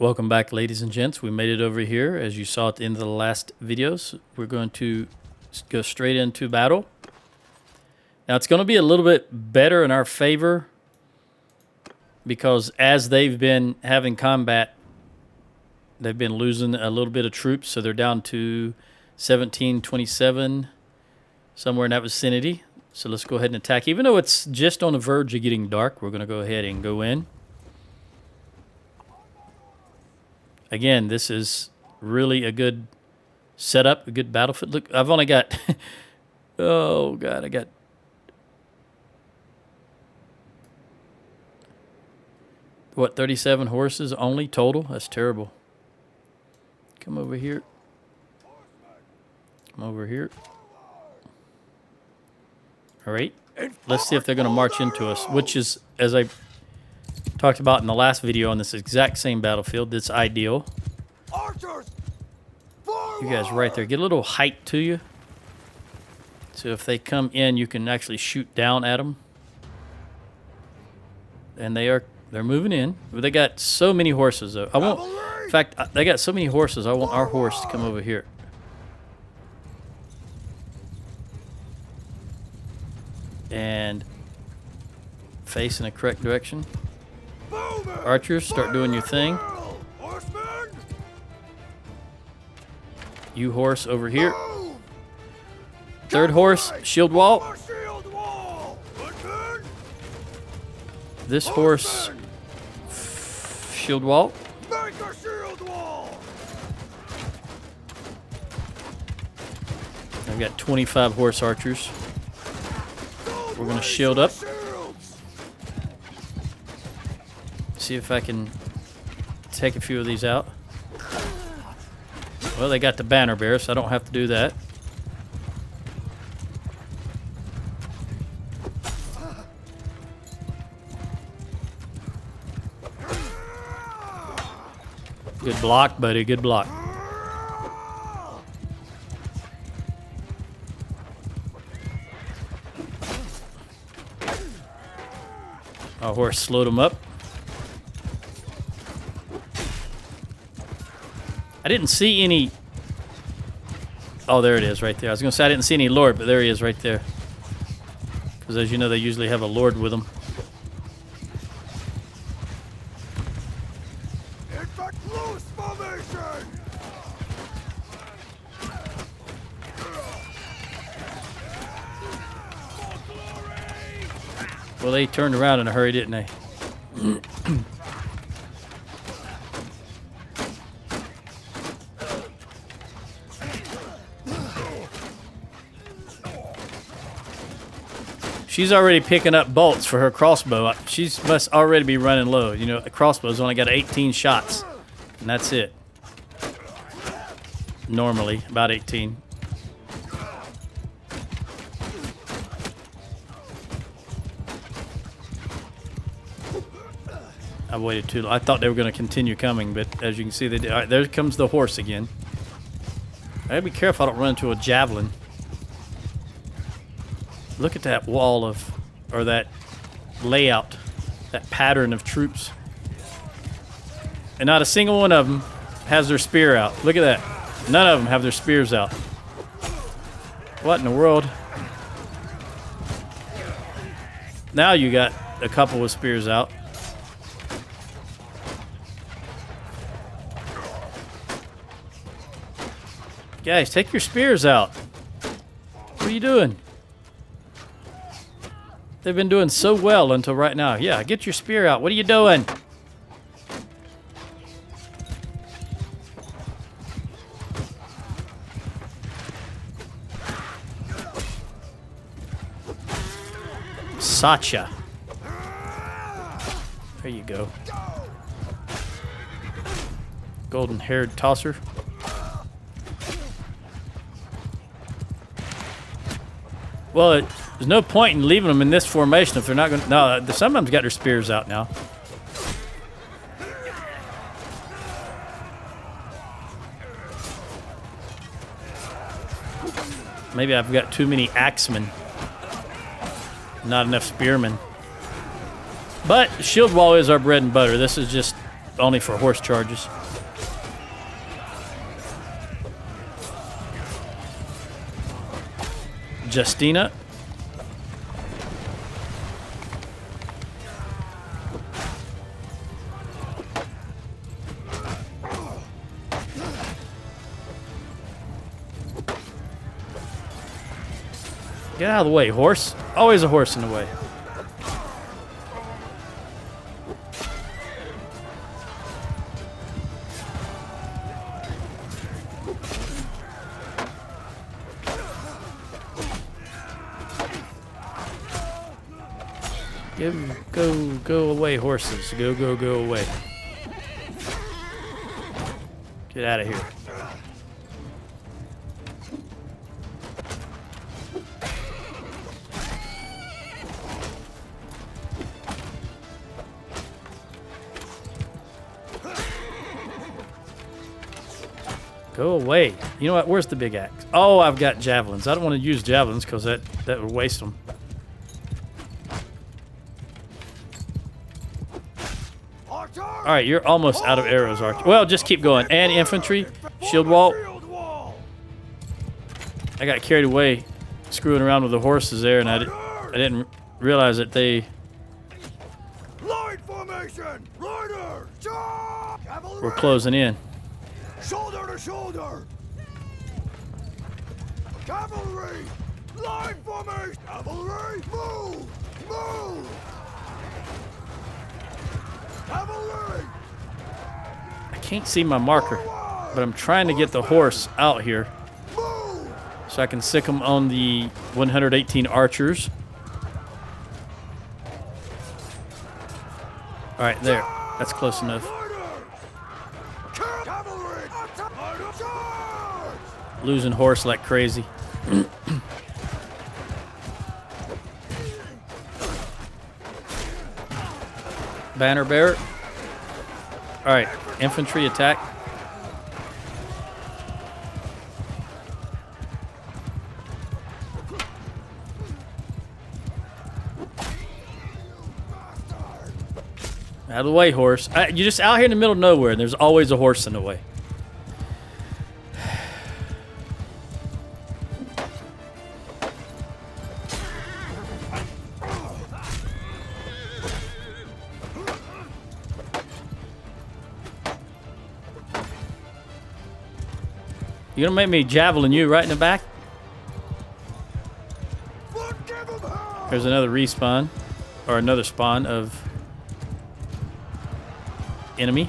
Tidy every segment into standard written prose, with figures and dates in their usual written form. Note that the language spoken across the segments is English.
Welcome back, ladies and gents. We made it over here. As you saw at the end of the last videos, we're going to go straight into battle. Now, it's going to be a little bit better in our favor because as they've been having combat, they've been losing a little bit of troops, so they're down to 1727, somewhere in that vicinity. So let's go ahead and attack. Even though it's just on the verge of getting dark, we're going to go ahead and go in. Again, this is really a good setup, a good battlefield. Look, I've only got... oh, God, I got... what, 37 horses only total? That's terrible. Come over here. Come over here. All right. Let's see if they're going to march into us, which is, as I talked about in the last video on this exact same battlefield, it's ideal. You guys right there. Get a little height to you. So if they come in, you can actually shoot down at them. And they're moving in. But they got so many horses, though. In fact, they got so many horses, I want our horse to come over here. And face in the correct direction. Archers, start doing your thing. You horse over here. Third horse, shield wall. This horse, shield wall. I've got 25 horse archers. We're going to shield up. See if I can take a few of these out. Well, they got the banner bearer, so I don't have to do that. Good block, buddy. Good block. Our horse slowed him up. I didn't see any... oh, there it is right there. I was going to say I didn't see any lord, but there he is right there. Because as you know, they usually have a lord with them. Well, they turned around in a hurry, didn't they? She's already picking up bolts for her crossbow. She must already be running low. You know, the crossbow's only got 18 shots, and that's it. Normally, about 18. I waited too long. I thought they were going to continue coming, but as you can see, they did. All right, there comes the horse again. I gotta be careful I don't run into a javelin. Look at that wall of, or that layout, that pattern of troops. And not a single one of them has their spear out. Look at that. None of them have their spears out. What in the world? Now you got a couple with spears out. Guys, take your spears out. What are you doing? They've been doing so well until right now. Yeah, get your spear out. What are you doing? Sacha. There you go. Golden-haired tosser. Well, there's no point in leaving them in this formation if they're not going to... no, some of them's got their spears out now. Maybe I've got too many axemen. Not enough spearmen. But shield wall is our bread and butter. This is just only for horse charges. Justina. Get out of the way, horse. Always a horse in the way. Go away, horses. Go away. Get out of here. Go away. You know what? Where's the big axe? Oh, I've got javelins. I don't want to use javelins because that would waste them. All right, you're almost out of arrows, Archer. Well, just keep going. And infantry, shield wall. I got carried away screwing around with the horses there, and I didn't realize that they were closing in. Shoulder to shoulder! Cavalry! Line formation! Cavalry! Move! Move! Cavalry! I can't see my marker, but I'm trying to get the horse out here so I can sick them on the 118 archers. All right, there. That's close enough. Losing horse like crazy. Banner bearer. All right, infantry attack. Out of the way, horse. You're just out here in the middle of nowhere, and there's always a horse in the way. You gonna make me javelin you right in the back? There's another respawn, or another spawn of enemy.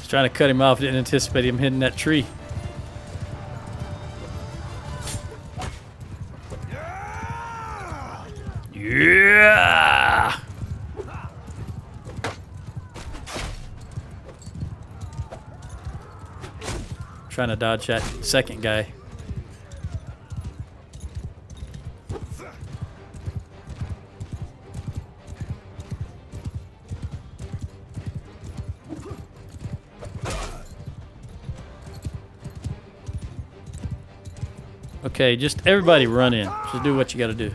Trying to cut him off, didn't anticipate him hitting that tree. Yeah! Trying to dodge that second guy. Okay, just everybody run in. Just do what you got to do.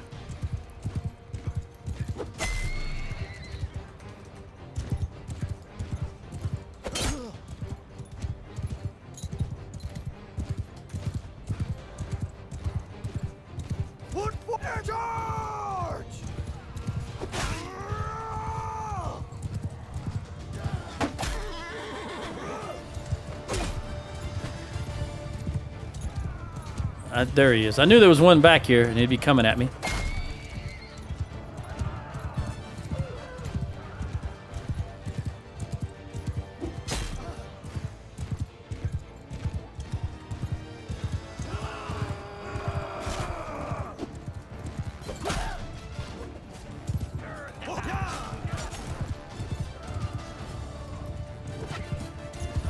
There he is. I knew there was one back here, and he'd be coming at me.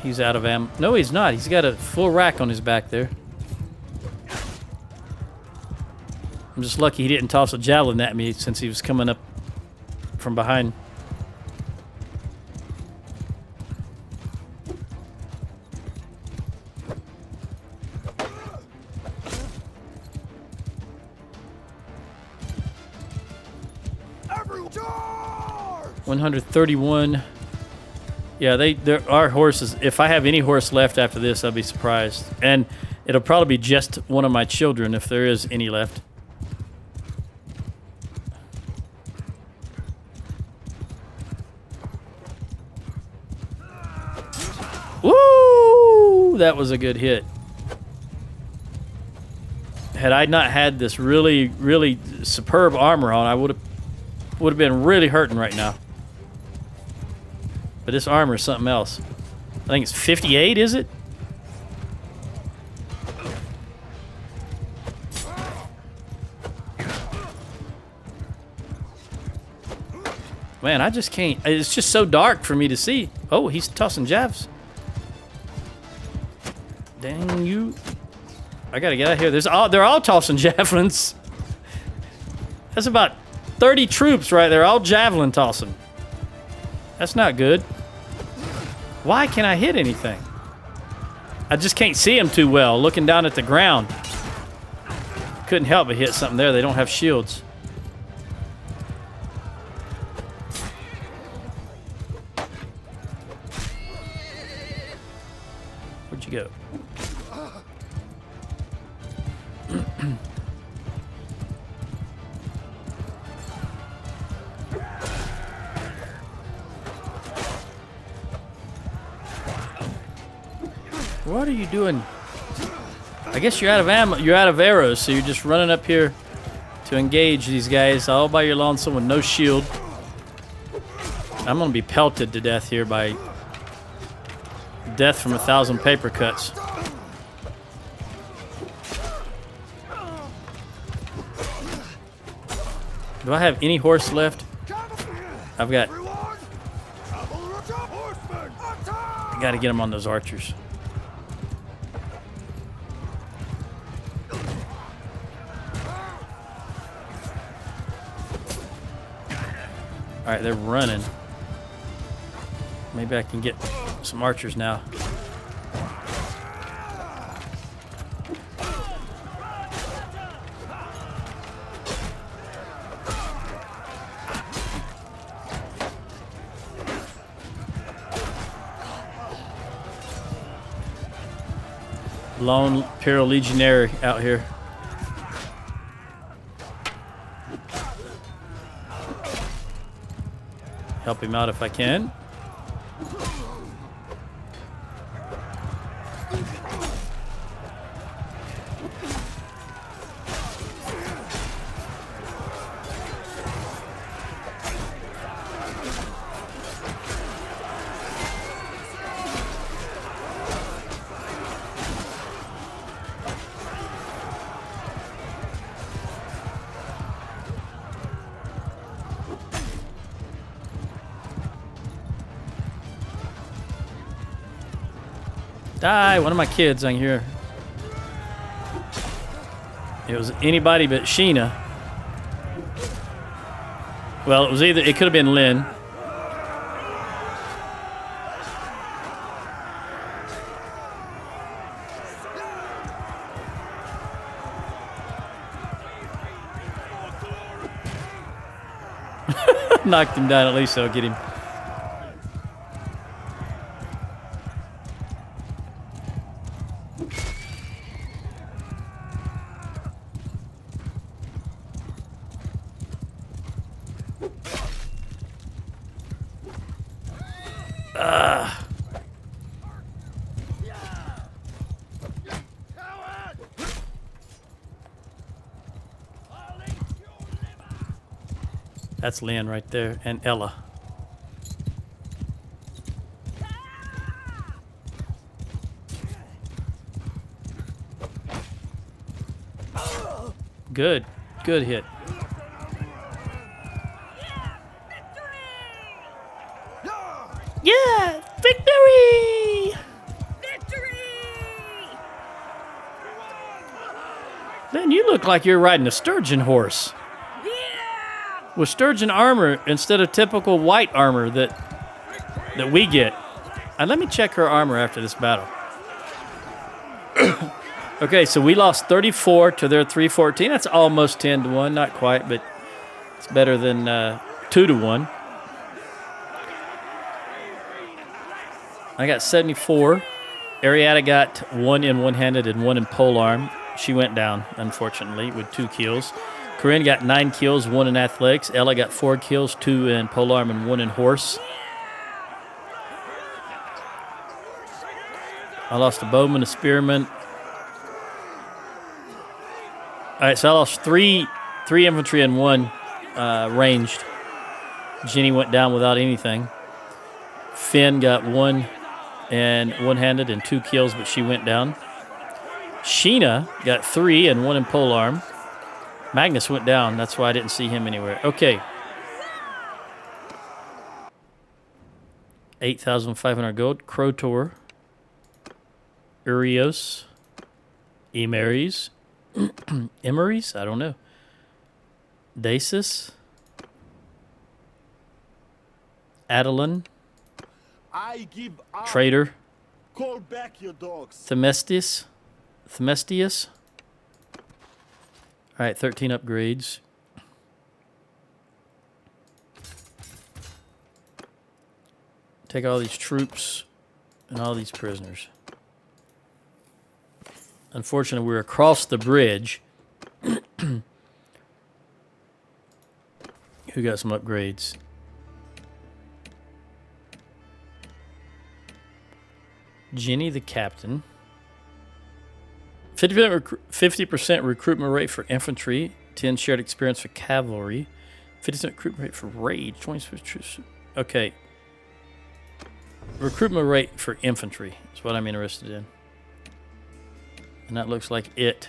He's out of ammo. No, he's not. He's got a full rack on his back there. I'm just lucky he didn't toss a javelin at me since he was coming up from behind. Everyone, charge! 131. Yeah, there are horses. If I have any horse left after this, I'll be surprised. And it'll probably be just one of my children if there is any left. Woo! That was a good hit. Had I not had this really, really superb armor on, I would have been really hurting right now. But this armor is something else. I think it's 58, is it? Man, I just can't. It's just so dark for me to see. Oh, he's tossing jabs. Dang you. I gotta get out of here. They're all tossing javelins. That's about 30 troops right there, all javelin tossing. That's not good. Why can't I hit anything? I just can't see them too well looking down at the ground. Couldn't help but hit something there. They don't have shields. Where'd you go? What are you doing? I guess you're out of ammo. You're out of arrows, so you're just running up here to engage these guys all by your lonesome with no shield. I'm gonna be pelted to death here by death from 1,000 paper cuts. Do I have any horse left? I've got. I gotta get them on those archers. All right, they're running. Maybe I can get some archers now. Lone Imperial Legionary out here. Help him out if I can. Die, one of my kids on here. It was anybody but Sheena. Well, it could have been Lynn. Knocked him down, at least I'll get him. That's Lynn right there, and Ella. Good. Good hit. Yeah! Victory! Victory! Man, you look like you're riding a sturgeon horse. With sturgeon armor instead of typical white armor that we get. And let me check her armor after this battle. Okay, so we lost 34 to their 314. That's almost 10 to 1. Not quite, but it's better than 2 to 1. I got 74. Arietta got 1 in one-handed and 1 in polearm. She went down, unfortunately, with 2 kills. Corinne got 9 kills, 1 in athletics. Ella got 4 kills, 2 in polearm and 1 in horse. I lost a bowman, a spearman. All right, so I lost three infantry and 1 ranged. Jenny went down without anything. Finn got 1 and one-handed and 2 kills, but she went down. Sheena got 3 and 1 in polearm. Magnus went down. That's why I didn't see him anywhere. Okay. 8,500 gold. Crotor. Urios. Emeries. Emeries? I don't know. Dacis. Adeline. I give up. Traitor. Call back your dogs. Themestius. All right, 13 upgrades. Take all these troops and all these prisoners. Unfortunately, we're across the bridge. Who got some upgrades? Jenny, the captain. 50% recruitment rate for infantry. 10 shared experience for cavalry. 50% recruitment rate for rage. 20%. Okay. Recruitment rate for infantry is what I'm interested in. And that looks like it.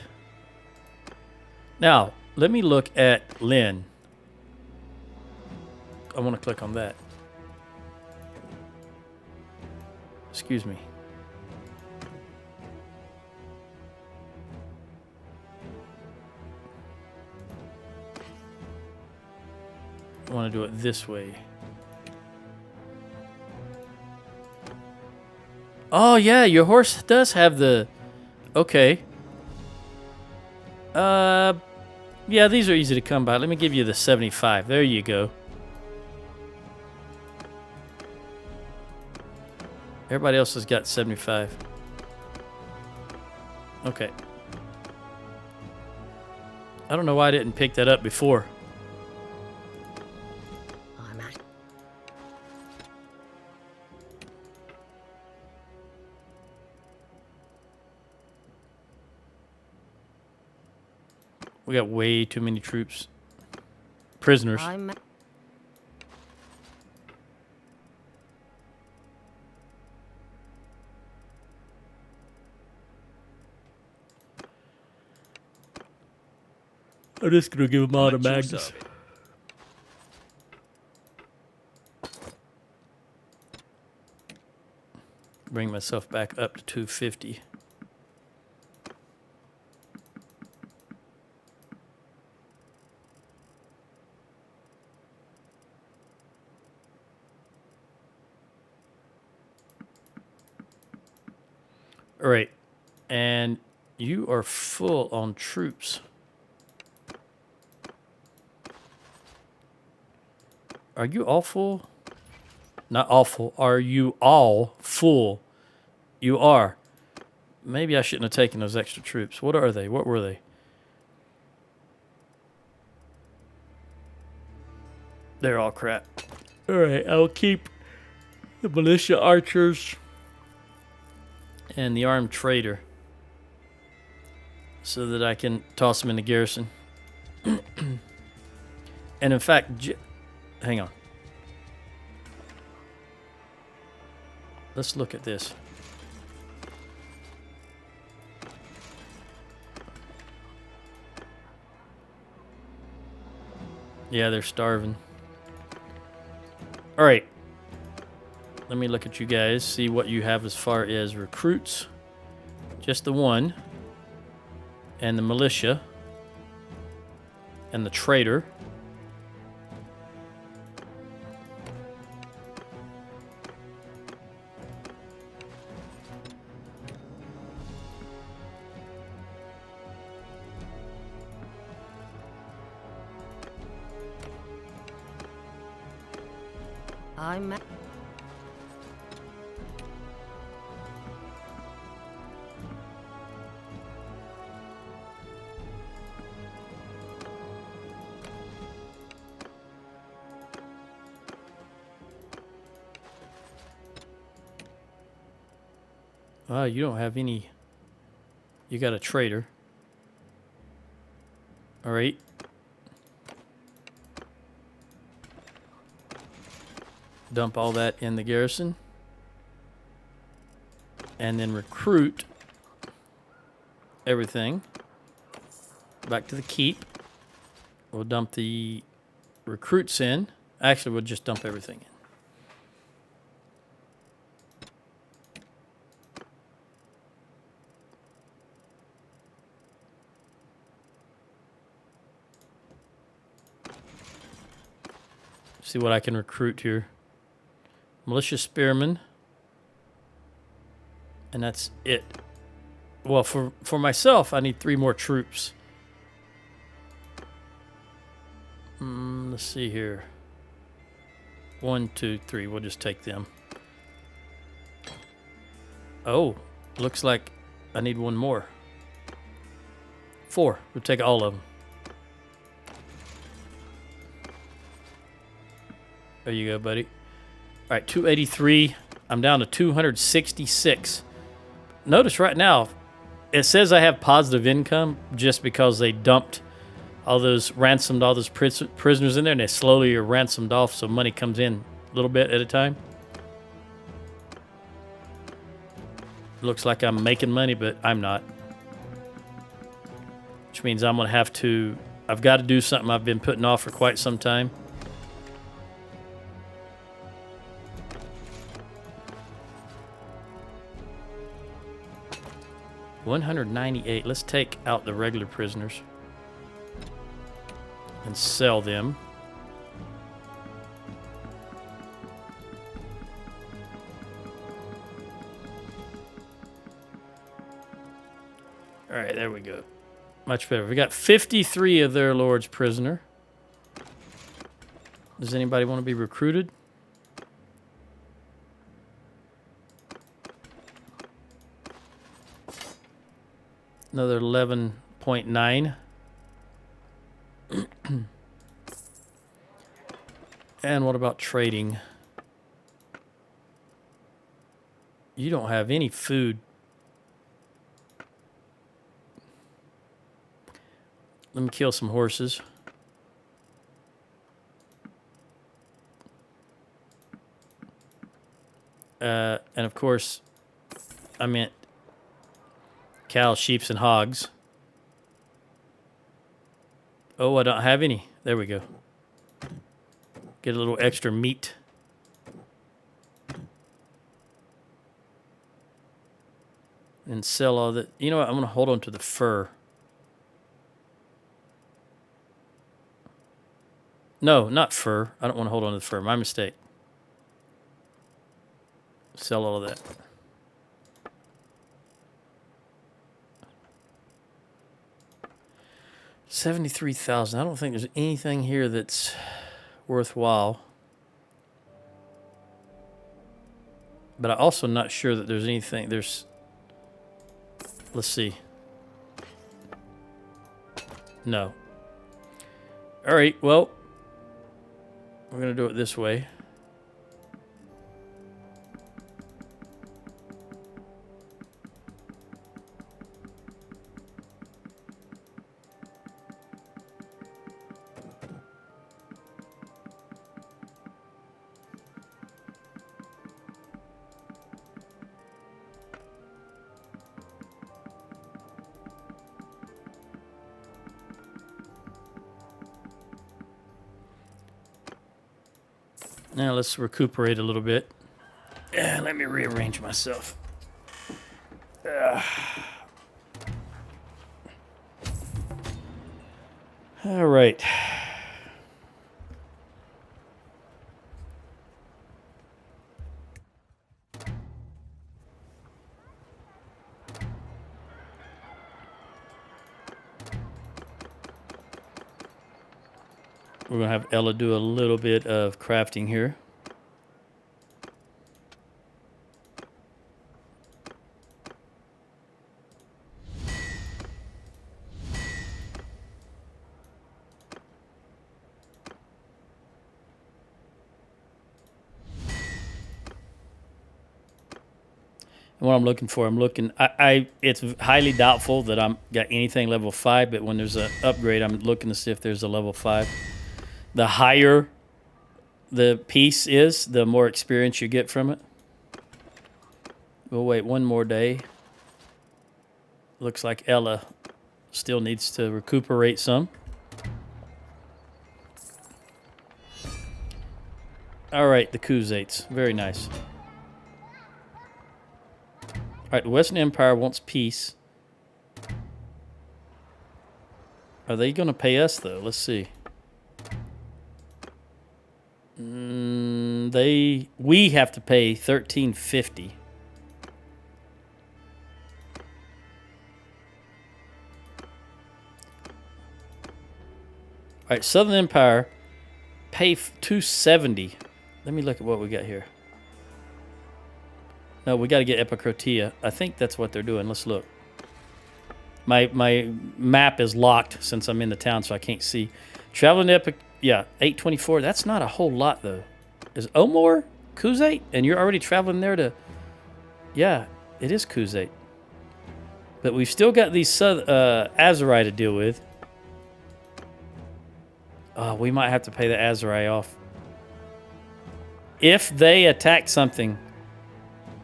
Now, let me look at Lynn. I want to click on that. Excuse me. I want to do it this way. Oh, yeah, your horse does have the... Okay. Yeah, these are easy to come by. Let me give you the 75. There you go. Everybody else has got 75. Okay. I don't know why I didn't pick that up before. We got way too many troops. Prisoners. I'm just going to give them all to Magnus. Bring myself back up to 250. All right, and you are full on troops. Are you all full? Not all full. Are you all full? You are. Maybe I shouldn't have taken those extra troops. What are they? What were they? They're all crap. All right, I'll keep the militia archers and the armed trader so that I can toss them in the garrison. And in fact, hang on. Let's look at this. Yeah, they're starving. All right. Let me look at you guys, see what you have as far as recruits. Just the one. And the militia. and the trader. I'm... You don't have any. You got a trader. All right. Dump all that in the garrison. And then recruit everything back to the keep. We'll dump the recruits in. Actually, we'll just dump everything in. See what I can recruit here. Militia spearmen. And that's it. Well, for myself, I need 3 more troops. Let's see here. 1, 2, 3. We'll just take them. Oh, looks like I need 1 more. 4. We'll take all of them. There you go, buddy. All right, 283. I'm down to 266. Notice right now, it says I have positive income just because they dumped ransomed all those prisoners in there, and they slowly are ransomed off, so money comes in a little bit at a time. Looks like I'm making money, but I'm not. Which means I'm going to have to... I've got to do something I've been putting off for quite some time. $198. Let's take out the regular prisoners and sell them. All right, there we go. Much better. We got 53 of their lords prisoner. Does anybody want to be recruited? Another 11.9. And what about trading? You don't have any food. Let me kill some horses. And of course, I meant cows, sheep, and hogs. Oh, I don't have any. There we go. Get a little extra meat. And sell all that. You know what? I'm going to hold on to the fur. No, not fur. I don't want to hold on to the fur. My mistake. Sell all of that. $73,000. I don't think there's anything here that's worthwhile. But I'm also not sure that there's anything. Let's see. No. All right, well, we're going to do it this way. Now let's recuperate a little bit. Let me rearrange myself. All right. We're going to have Ella do a little bit of crafting here. And what I'm looking for, it's highly doubtful that I'm got anything level 5, but when there's an upgrade, I'm looking to see if there's a level 5. The higher the piece is, the more experience you get from it. We'll wait one more day. Looks like Ella still needs to recuperate some. All right, the Khuzaits. Very nice. All right, the Western Empire wants peace. Are they going to pay us, though? Let's see. We have to pay $13.50. All right, Southern Empire pay $270. Let me look at what we got here. No, we got to get Epicrotia. I think that's what they're doing. Let's look. My map is locked since I'm in the town, so I can't see. Traveling to Epic, yeah, 824. That's not a whole lot, though. Is Omor Khuzait? And you're already traveling there to... Yeah, it is Khuzait. But we've still got these Azurai to deal with. Oh, we might have to pay the Azurai off. If they attack something,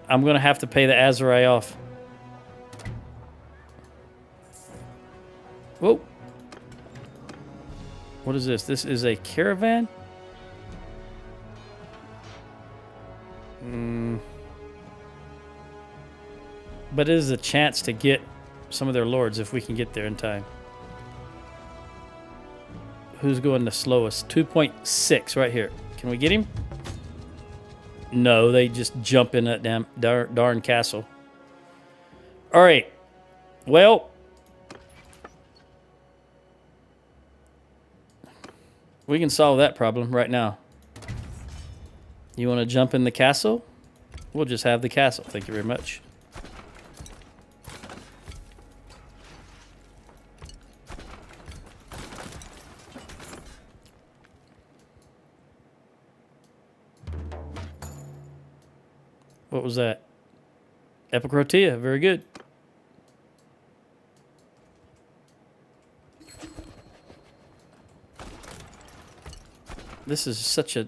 I'm going to have to pay the Azurai off. Whoa. What is this? This is a caravan? But it is a chance to get some of their lords if we can get there in time. Who's going the slowest? 2.6 right here. Can we get him? No, they just jump in that darn castle. All right. Well, we can solve that problem right now. You want to jump in the castle? We'll just have the castle. Thank you very much. What was that? Epicrotia. Very good. This is such a...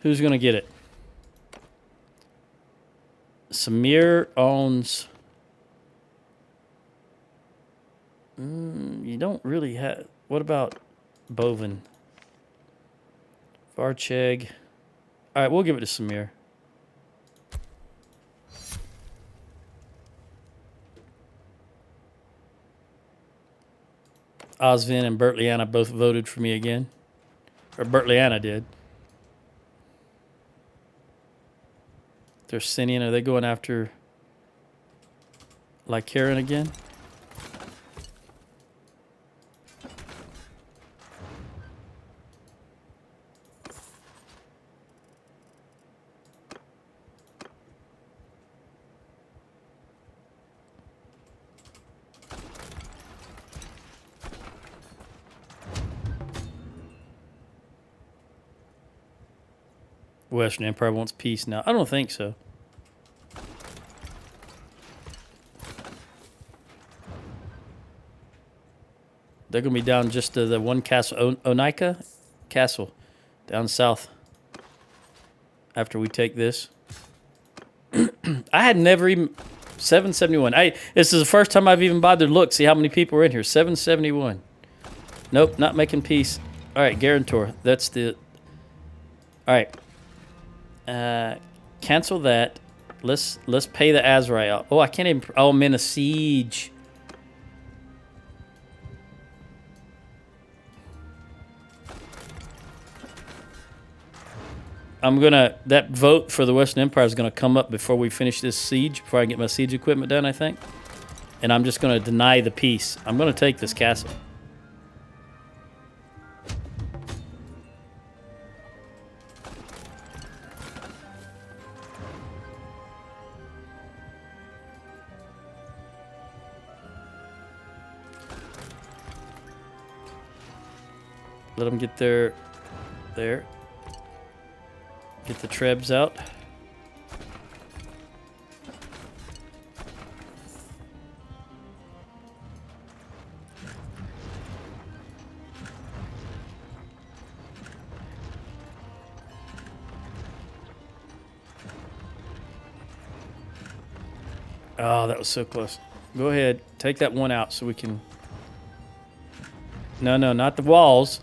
Who's going to get it? Samir owns... you don't really have... What about Bovin? Varcheg. All right, we'll give it to Samir. Osvin and Bertliana both voted for me again. Or Bertliana did. They're Sinian. Are they going after Lycaron again? Western Empire wants peace now. I don't think so. They're going to be down just to the one castle, Onika Castle, down south. After we take this. I had never even... 771. This is the first time I've even bothered to look, see how many people are in here. 771. Nope, not making peace. All right, Guarantor. That's the... All right. Cancel that. Let's pay the Azurai out. Oh, I can't even... Oh, I'm in a siege. that vote for the Western Empire is gonna come up before we finish this siege, before I get my siege equipment done, I think. And I'm just gonna deny the peace. I'm gonna take this castle. Let them get there. Get the trebs out. Oh, that was so close. Go ahead. Take that one out so we can... No, not the walls.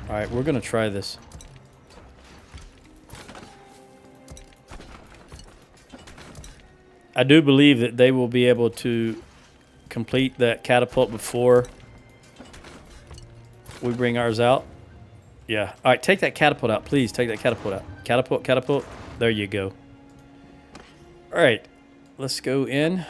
All right, we're going to try this. I do believe that they will be able to complete that catapult before we bring ours out. Yeah. All right, take that catapult out. Please take that catapult out. Catapult. There you go. All right, let's go in.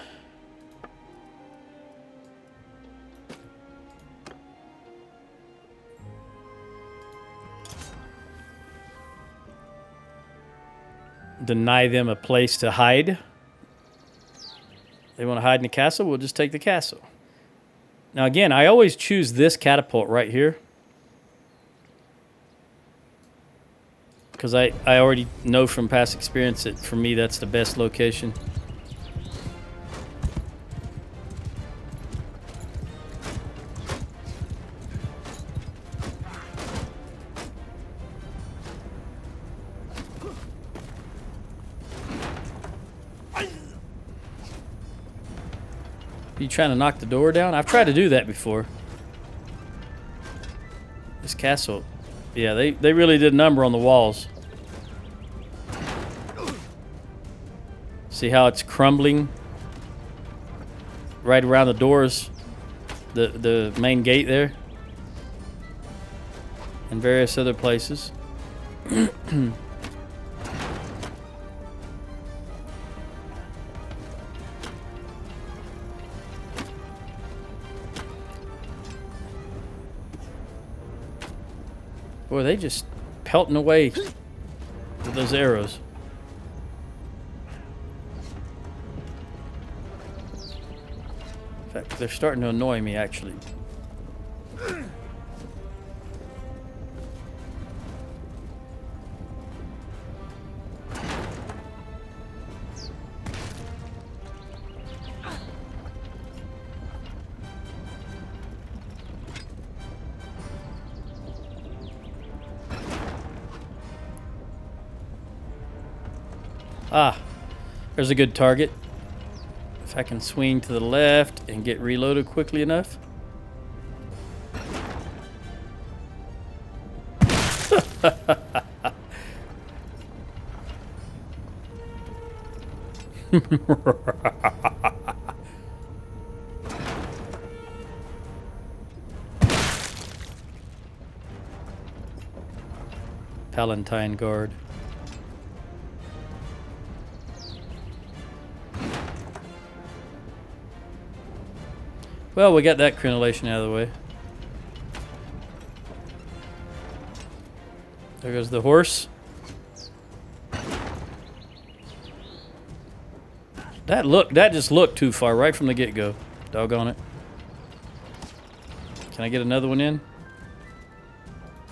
Deny them a place to hide. They want to hide in the castle, we'll just take the castle. Now again, I always choose this catapult right here. Because I already know from past experience that for me that's the best location. You trying to knock the door down? I've tried to do that before. This castle, yeah, they really did a number on the walls. See how it's crumbling right around the doors, the main gate there, and various other places. Boy, they just pelting away with those arrows. In fact, they're starting to annoy me, actually. Ah, there's a good target. If I can swing to the left and get reloaded quickly enough. Palatine Guard. Well, we got that crenellation out of the way. There goes the horse. That just looked too far right from the get-go. Doggone it. Can I get another one in?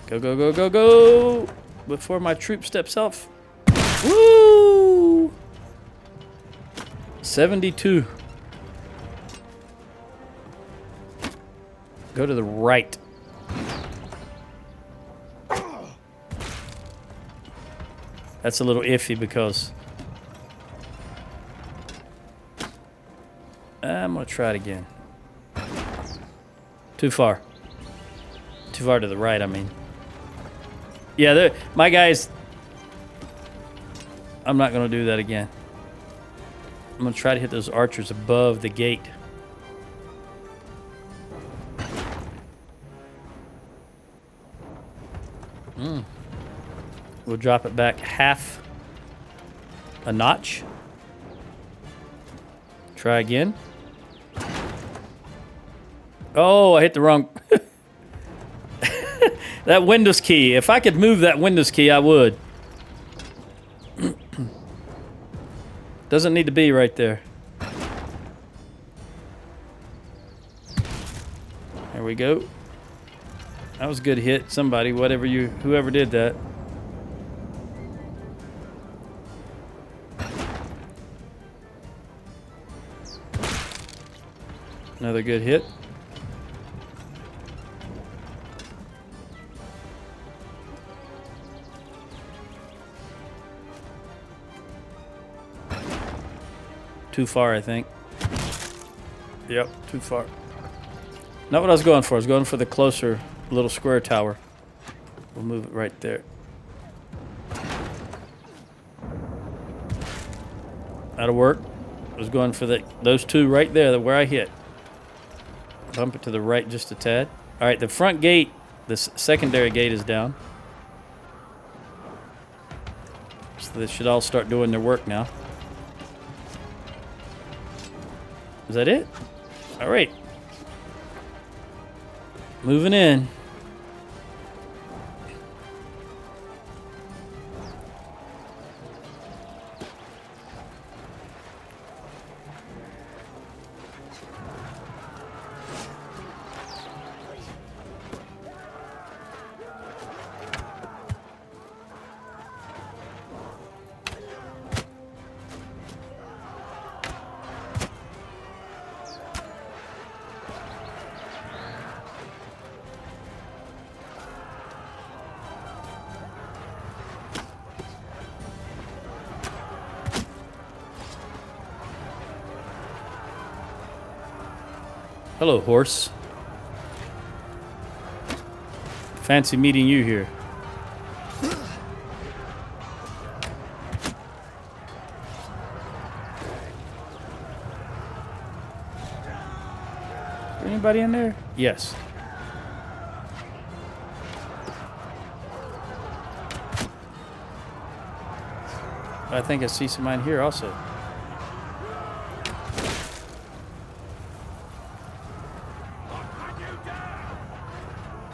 Go. Before my troop steps off. Woo! 72. Go to the right. That's a little iffy because I'm going to try it again. Too far. Too far to the right, I mean. Yeah, my guys... I'm not going to do that again. I'm going to try to hit those archers above the gate. We'll drop it back half a notch. Try again. Oh, I hit the wrong... That Windows key. If I could move that Windows key, I would. Doesn't need to be right there. There we go. That was a good hit. Somebody, whoever did that. Another good hit. Too far, I think. Yep, too far. Not what I was going for. I was going for the closer little square tower. We'll move it right there. That'll work. I was going for those two right there, where I hit. Bump it to the right just a tad. All right, the front gate, the secondary gate is down. So they should all start doing their work now. Is that it? All right. Moving in. Hello, horse. Fancy meeting you here. Is there anybody in there? Yes. I think I see somebody here also.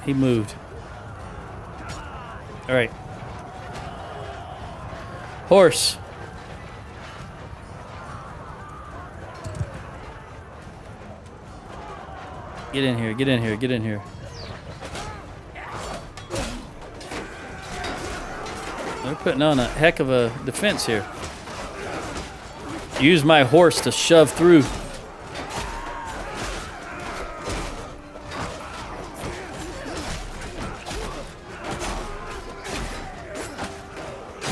He moved. All right. Horse. Get in here, get in here, get in here. They're putting on a heck of a defense here. Use my horse to shove through.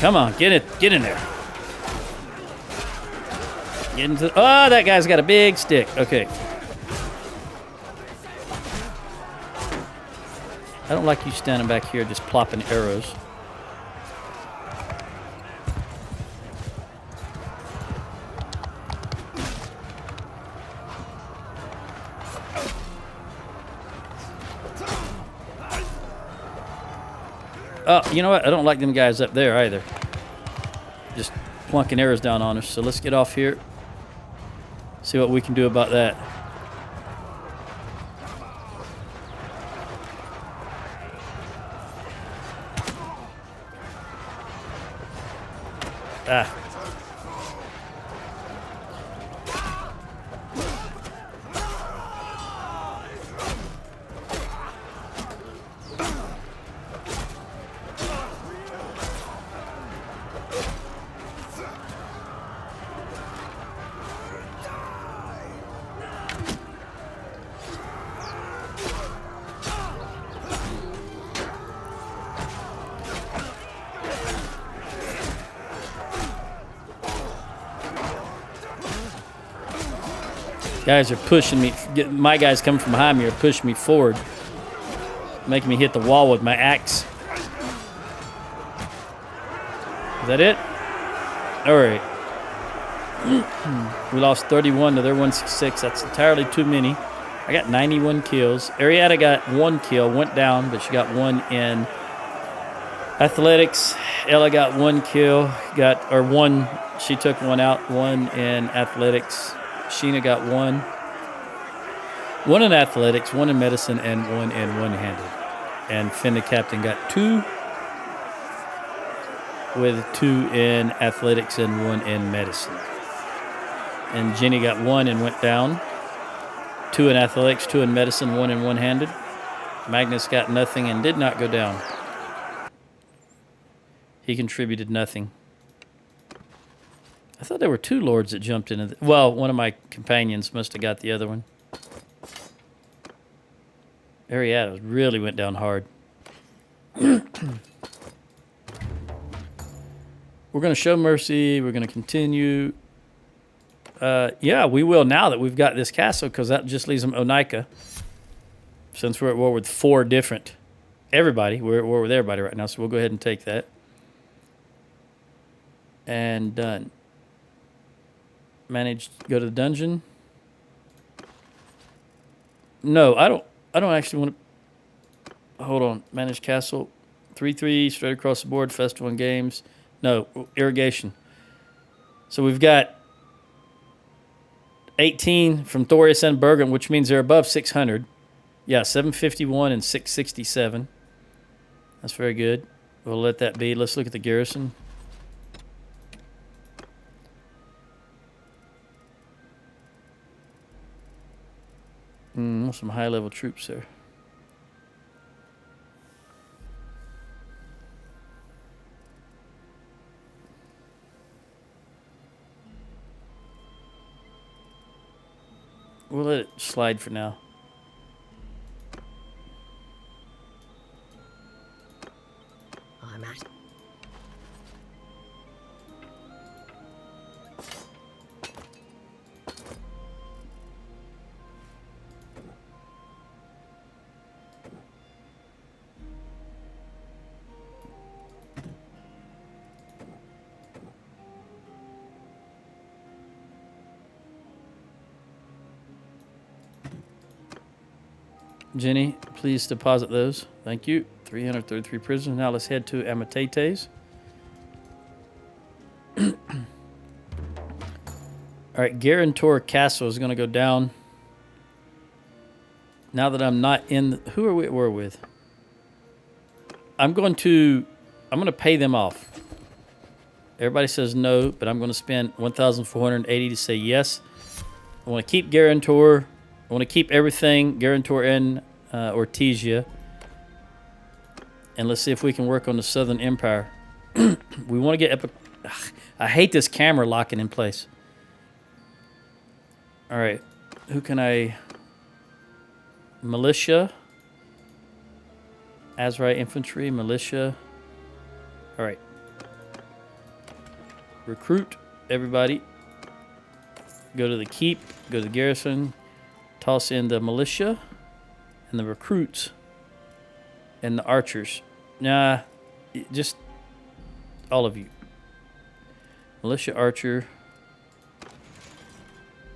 Come on, get in there. Get into. Oh, that guy's got a big stick. Okay. I don't like you standing back here just plopping arrows. Oh, you know what? I don't like them guys up there either. Just plunking arrows down on us. So let's get off here. See what we can do about that. Ah. Guys are pushing me. My guys coming from behind me are pushing me forward, making me hit the wall with my axe. Is that it? All right. We lost 31 to their 166. That's entirely too many. I got 91 kills. Arietta got 1 kill, went down, but she got 1 in Athletics, Ella got 1 kill. One. She took 1 out. 1 in athletics. Sheena got 1. 1 in athletics, 1 in medicine, and 1 in one-handed. And Finn the captain got 2, with 2 in athletics and 1 in medicine. And Jenny got 1 and went down. 2 in athletics, 2 in medicine, 1 in one-handed. Magnus got nothing and did not go down. He contributed nothing. I thought there were 2 lords that jumped into well, one of my companions must have got the other one. Ariada really went down hard. We're going to show mercy. We're going to continue. Yeah, we will now that we've got this castle, because that just leaves them Onika. Since we're at war with 4 different... Everybody. We're at war with everybody right now, so we'll go ahead and take that. And done. Managed to go to the dungeon. No, I don't actually want to... Hold on. Manage castle. 3-3, straight across the board. Festival and games. No, irrigation. So we've got 18 from Thorius and Bergen, which means they're above 600. Yeah, 751 and 667. That's very good. We'll let that be. Let's look at the garrison. Some high-level troops there. We'll let it slide for now. I'm at. Jenny, please deposit those. Thank you. 333 prisoners. Now let's head to Amatetes. All right, Guarantor Castle is going to go down. Now that I'm not in... who are we at war with? I'm going to pay them off. Everybody says no, but I'm going to spend 1,480 to say yes. I want to keep Guarantor. I want to keep everything, Guarantor and Ortesia. And let's see if we can work on the Southern Empire. We want to get epic. I hate this camera locking in place. All right. Who can I... Militia. Azrai Infantry, Militia. All right. Recruit everybody. Go to the keep. Go to the garrison. Toss in the militia and the recruits and the archers. Nah, just all of you. Militia, archer.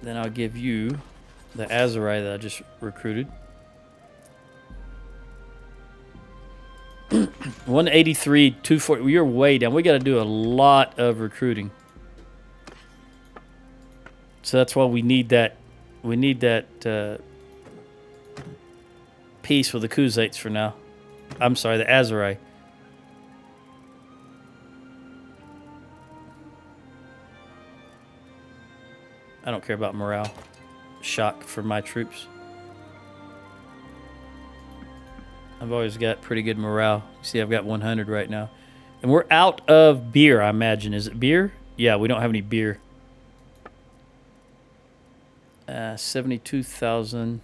Then I'll give you the Azarai that I just recruited. 183, 240. You're way down. We got to do a lot of recruiting. So that's why we need that. We need that piece with the Kuzates for now. I'm sorry, the Azarai. I don't care about morale. Shock for my troops. I've always got pretty good morale. See, I've got 100 right now. And we're out of beer, I imagine. Is it beer? Yeah, we don't have any beer. 72,000.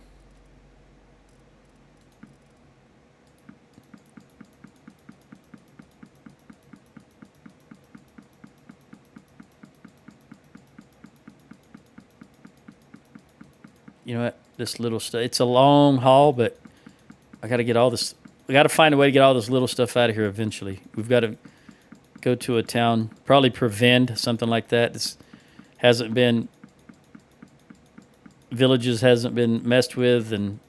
You know what? This little stuff. It's a long haul, but I got to get all this. We got to find a way to get all this little stuff out of here eventually. We've got to go to a town, probably Prevend, something like that. This hasn't been, villages hasn't been messed with, and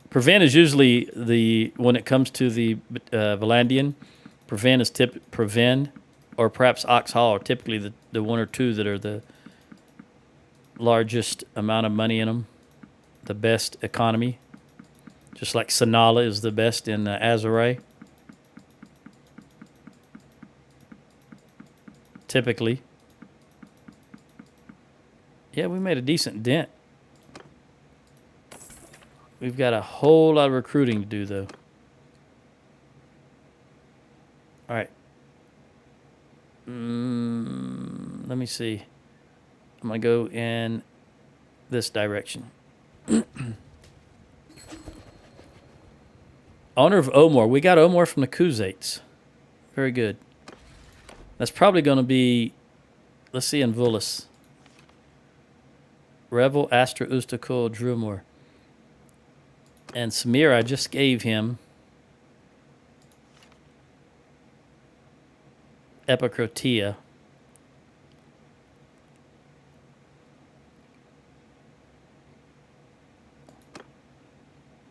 Prevend is usually the, when it comes to the Valandian, Prevent is Prevent, or perhaps Oxhall are typically the one or two that are the largest amount of money in them, the best economy. Just like Sanala is the best in Azuray. Typically. Yeah, we made a decent dent. We've got a whole lot of recruiting to do, though. All right. Let me see. I'm going to go in this direction. Owner of Omor. We got Omor from the Khuzaits. Very good. That's probably going to be, let's see, in Vulis. Revel, Astra, Ustakul, Drumor. And Samir, I just gave him Epicrotia.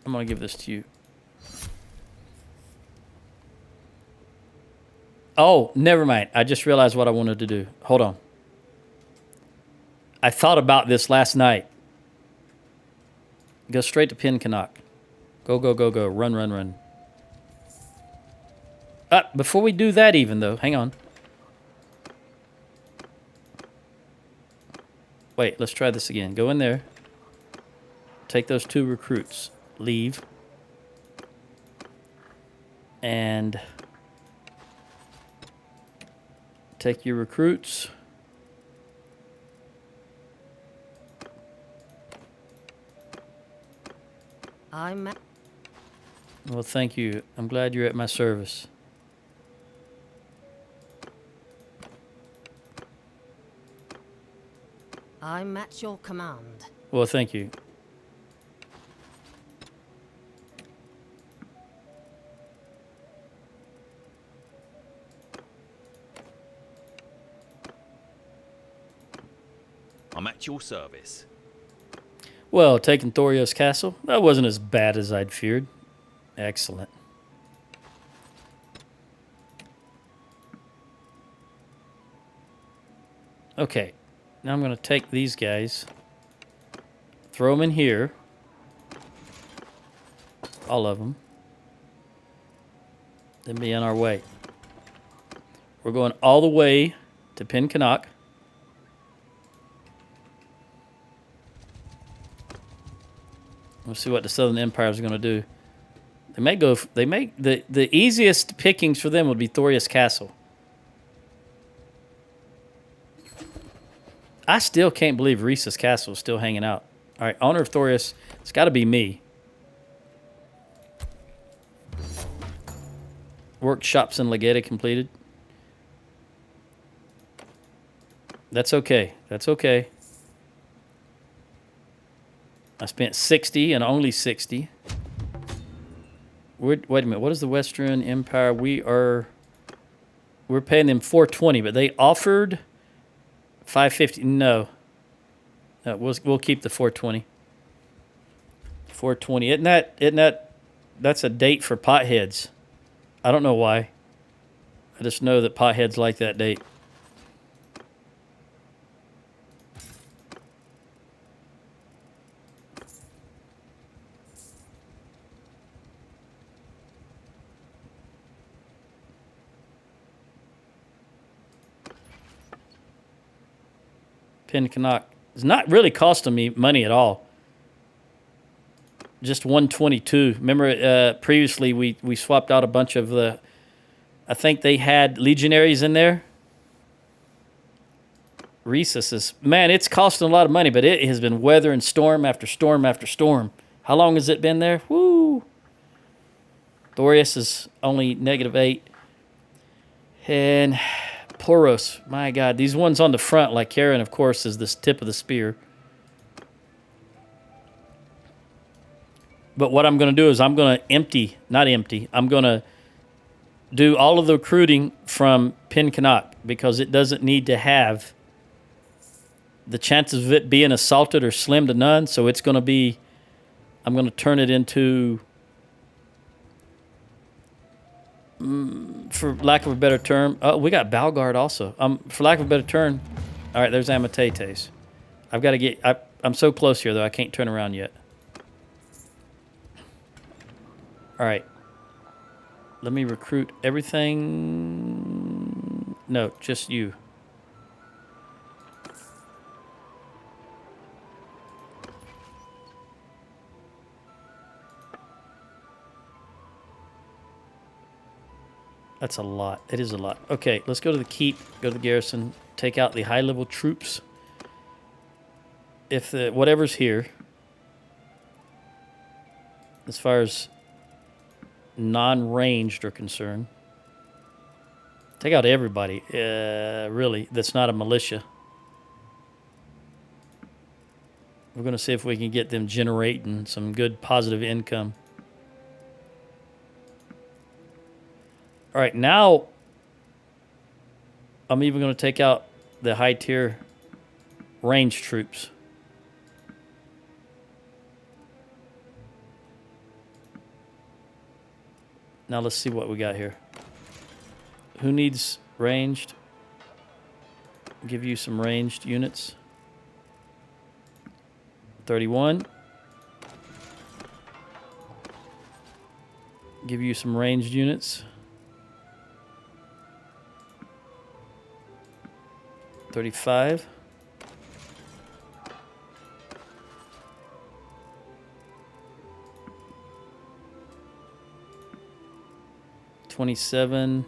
I'm going to give this to you. Oh, never mind. I just realized what I wanted to do. Hold on. I thought about this last night. Go straight to Pinkenok. Go, go, go, go. Run, run, run. Before we do that even, though, hang on. Wait, let's try this again. Go in there. Take those 2 recruits. Leave. And take your recruits. Well, thank you. I'm glad you're at my service. I'm at your command. Well, thank you. I'm at your service. Well, taking Thorios Castle, that wasn't as bad as I'd feared. Excellent. Okay, now I'm going to take these guys, throw them in here, all of them, then be on our way. We're going all the way to Pinkenok. We'll see what the Southern Empire is going to do. They may go. They may the easiest pickings for them would be Thorius Castle. I still can't believe Rhesus Castle is still hanging out. All right, owner of Thorius. It's got to be me. Workshops and Legata completed. That's okay. That's okay. I spent 60 and only 60. Wait a minute. What is the Western Empire? We're paying them 420, but they offered 550. No. We'll keep the 420. 420. Isn't that that's a date for potheads. I don't know why. I just know that potheads like that date. Pinkenok. It's not really costing me money at all. Just 122. Remember, previously we swapped out a bunch of the. I think they had legionaries in there. Rhesus is, man, it's costing a lot of money, but it has been weathering storm after storm after storm. How long has it been there? Woo! Thorius is only -8. And Poros, my God, these ones on the front, like Karen, of course, is this tip of the spear. But what I'm going to do is I'm going to I'm going to do all of the recruiting from Pinkenok because it doesn't need to have the chances of it being assaulted are slim to none. So it's going to be, I'm going to turn it into for lack of a better term, we got Balgard also. For lack of a better term, all right, there's Amatetes. I've got to get, I'm so close here, though, I can't turn around yet. All right. Let me recruit everything. No, just you. That's a lot. It is a lot. Okay, let's go to the keep, go to the garrison, take out the high-level troops. If the whatever's here, as far as non-ranged are concerned, take out everybody, really, that's not a militia. We're going to see if we can get them generating some good positive income. All right, now I'm even going to take out the high-tier range troops. Now let's see what we got here. Who needs ranged? Give you some ranged units. 31. Give you some ranged units. 35. $27.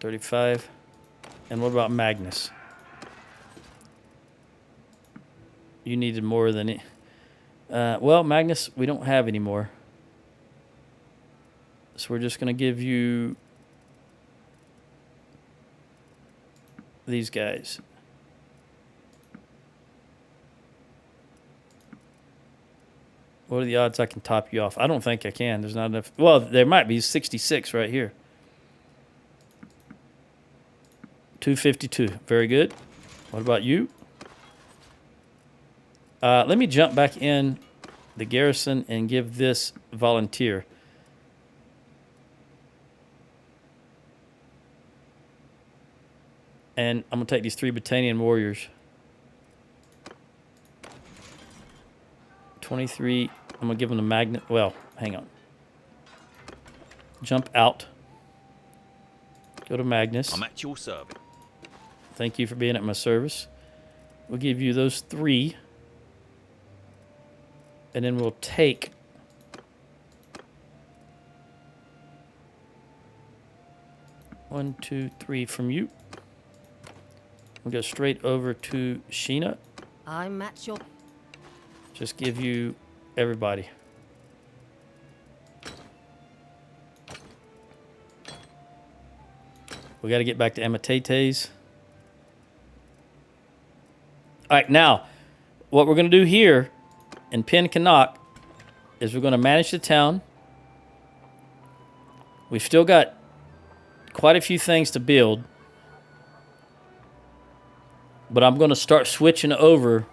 35. And what about Magnus? You needed more than it. Well, Magnus, we don't have any more. So we're just going to give you these guys. What are the odds I can top you off? I don't think I can. There's not enough. Well, there might be 66 right here. 252. Very good. What about you? Let me jump back in the garrison and give this volunteer. And I'm going to take these 3 Battanian warriors. 23. I'm going to give them the magnet. Well, hang on. Jump out. Go to Magnus. I'm at your service. Thank you for being at my service. We'll give you those 3. And then we'll take one, 2, 3 from you. We'll go straight over to Sheena. I'm at your... Just give you everybody. We got to get back to Amatetes. All right, now, what we're going to do here in Pen Canuck is we're going to manage the town. We've still got quite a few things to build. But I'm going to start switching over.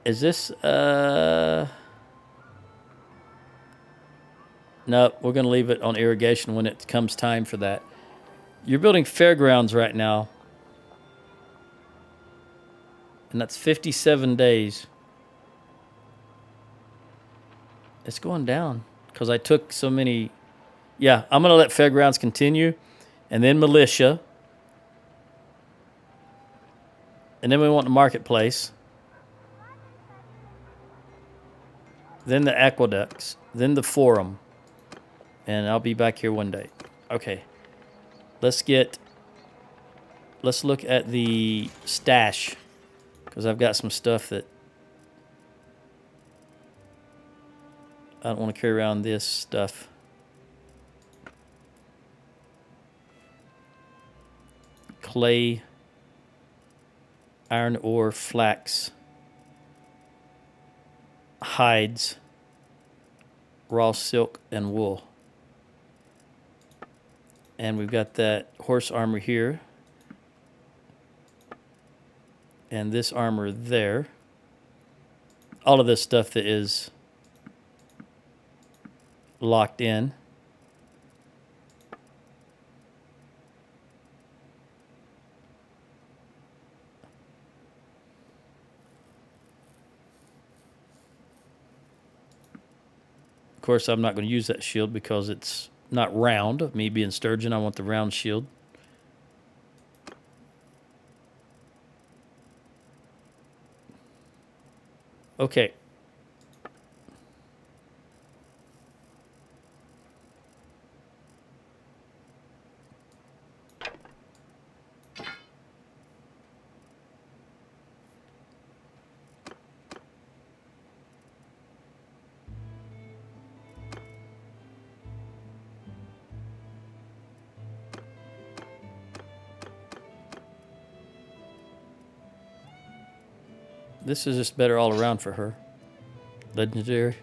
Is this... No, we're going to leave it on irrigation when it comes time for that. You're building fairgrounds right now. And that's 57 days. It's going down because I took so many. Yeah, I'm going to let fairgrounds continue. And then militia. And then we want the marketplace. Then the aqueducts. Then the forum. And I'll be back here one day. Okay. Let's look at the stash. Because I've got some stuff that I don't want to carry around this stuff. Clay, iron ore, flax, hides, raw silk, and wool. And we've got that horse armor here. And this armor there. all of this stuff that is locked in. Of course, I'm not going to use that shield because it's not round. Me being Sturgeon, I want the round shield. Okay. This is just better all around for her. Legendary.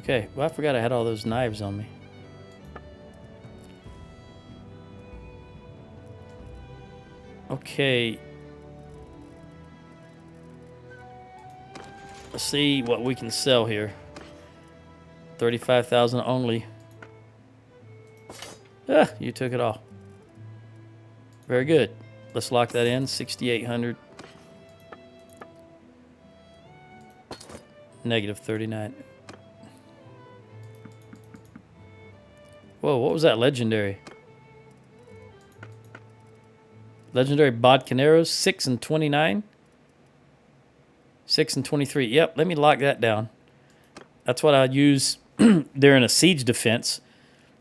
Okay, well, I forgot I had all those knives on me. Okay. Let's see what we can sell here. 35,000 only. Ah, you took it all. Very good. Let's lock that in. 6,800. Negative 39. Whoa, what was that legendary? Legendary Bodcaneros, 6 and 29. 6 and 23. Yep, let me lock that down. That's what I use during a siege defense.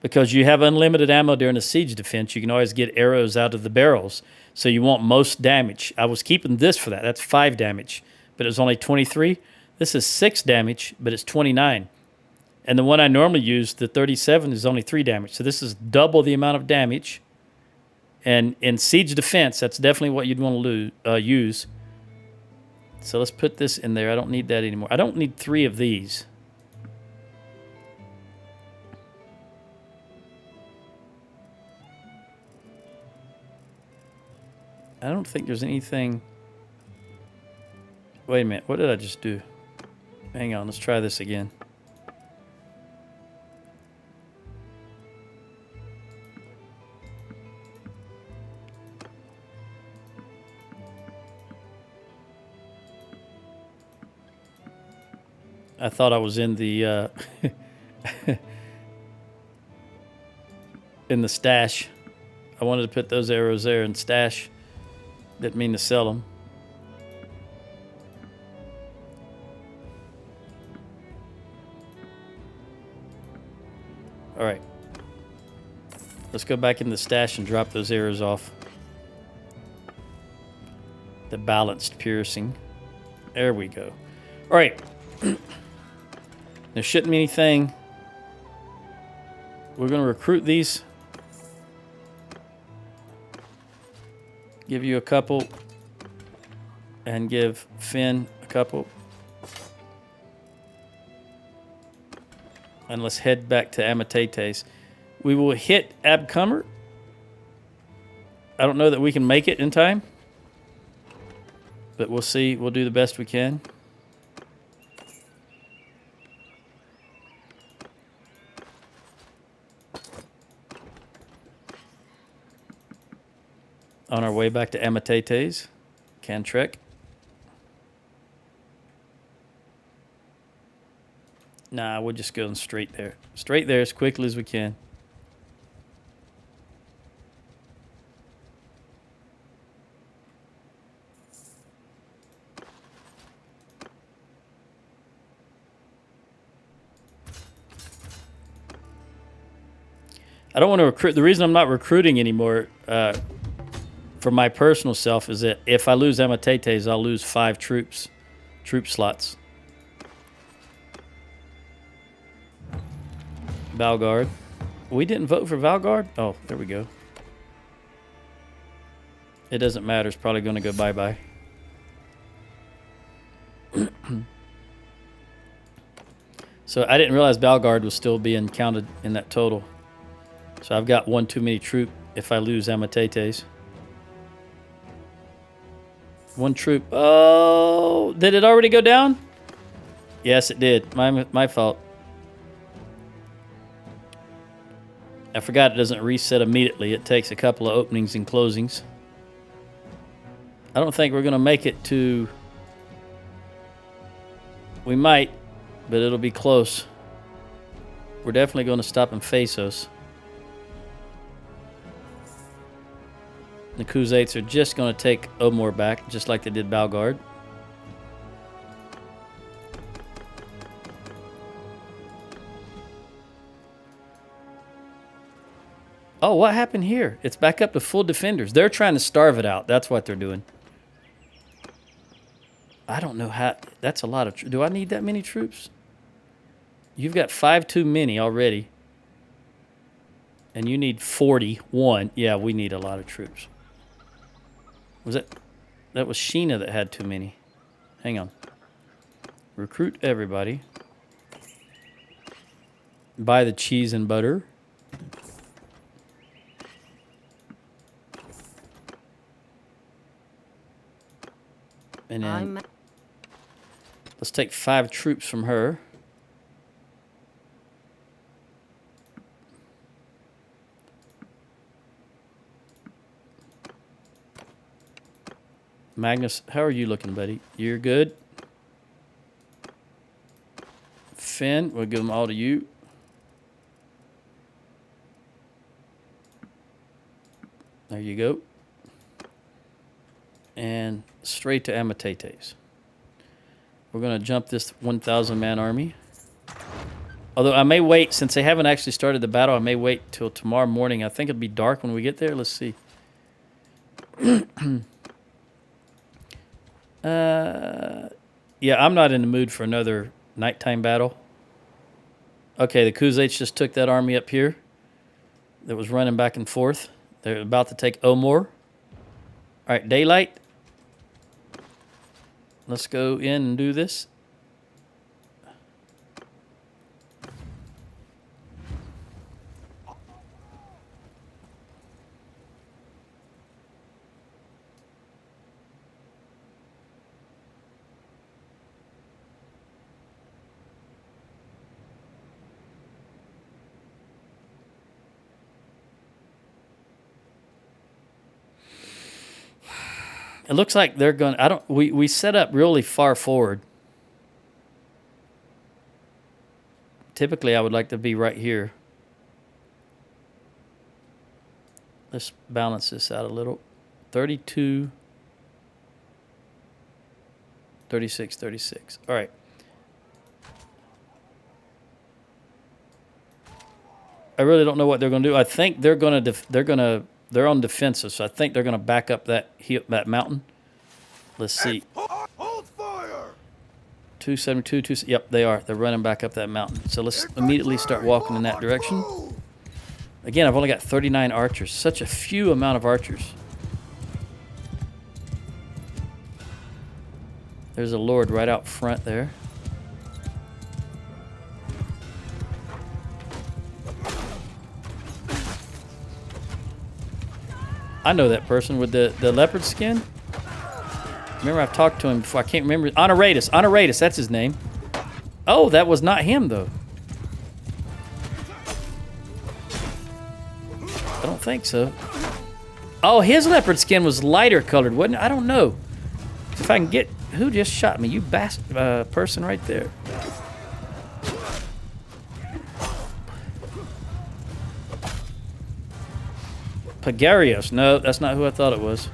Because you have unlimited ammo during a siege defense, you can always get arrows out of the barrels. So you want most damage. I was keeping this for that. That's 5 damage, but it was only 23. This is 6 damage, but it's 29. And the one I normally use, the 37, is only 3 damage. So this is double the amount of damage. And in siege defense, that's definitely what you'd want to use. So let's put this in there. I don't need that anymore. I don't need 3 of these. I don't think there's anything... Wait a minute. What did I just do? Hang on. Let's try this again. I thought I was in the in the stash. I wanted to put those arrows there in stash. Didn't mean to sell them. All right. Let's go back in the stash and drop those arrows off. The balanced piercing. There we go. All right. There shouldn't be anything. We're going to recruit these. Give you a couple. And give Finn a couple. And let's head back to Amatetes. We will hit Abcomer. I don't know that we can make it in time. But we'll see. We'll do the best we can. On our way back to Amatetes, Cantrek. Nah, we're just going straight there. Straight there as quickly as we can. I don't want to recruit. The reason I'm not recruiting anymore for my personal self is that if I lose Amatetes, I'll lose 5 troop slots. Valgard. We didn't vote for Valgard? Oh, there we go. It doesn't matter. It's probably going to go bye-bye. So I didn't realize Valgard was still being counted in that total. So I've got 1 too many troop if I lose Amatetes. 1 troop. Oh, did it already go down? Yes, it did. My fault. I forgot it doesn't reset immediately. It takes a couple of openings and closings. I don't think we're going to make it to... We might, but it'll be close. We're definitely going to stop in Phasos. The Khuzaits are just going to take Armour back, just like they did Valgard. Oh, what happened here? It's back up to full defenders. They're trying to starve it out. That's what they're doing. I don't know how... That's a lot of... Do I need that many troops? You've got 5 too many already. And you need 41. Yeah, we need a lot of troops. Was it... That was Sheena that had too many. Hang on. Recruit everybody. Buy the cheese and butter. And then... Let's take 5 troops from her. Magnus, how are you looking, buddy? You're good? Finn, we'll give them all to you. There you go. And straight to Amatetes. We're going to jump this 1,000-man army. Although I may wait, since they haven't actually started the battle, I may wait till tomorrow morning. I think it'll be dark when we get there. Let's see. Yeah, I'm not in the mood for another nighttime battle. Okay, the Khuzaits just took that army up here that was running back and forth. They're about to take Armour. All right, daylight. Let's go in and do this. It looks like they're going... We set up really far forward. Typically, I would like to be right here. Let's balance this out a little. 32... 36, 36. All right. I really don't know what they're going to do. I think they're going to... They're on defensive, so I think they're going to back up that mountain. Let's see. Hold fire! 272, yep, they are. They're running back up that mountain. So let's immediately start walking in that direction. Again, I've only got 39 archers. Such a few amount of archers. There's a lord right out front there. I know that person with the leopard skin. Remember, I've talked to him before. I can't remember. Honoratus. Honoratus, that's his name. Oh, that was not him, though. I don't think so. Oh, his leopard skin was lighter colored, wasn't it? I don't know. If I can get... Who just shot me? You bastard person right there. Pagarios. No, that's not who I thought it was.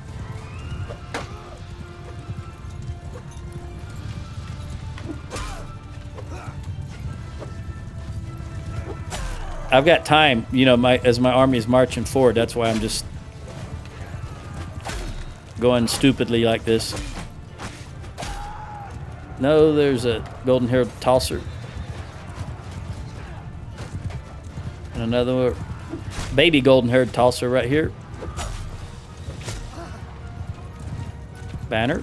I've got time, you know, as my army is marching forward. That's why I'm just going stupidly like this. No, there's a golden-haired Talser. And another baby golden-haired Talser right here. Banner.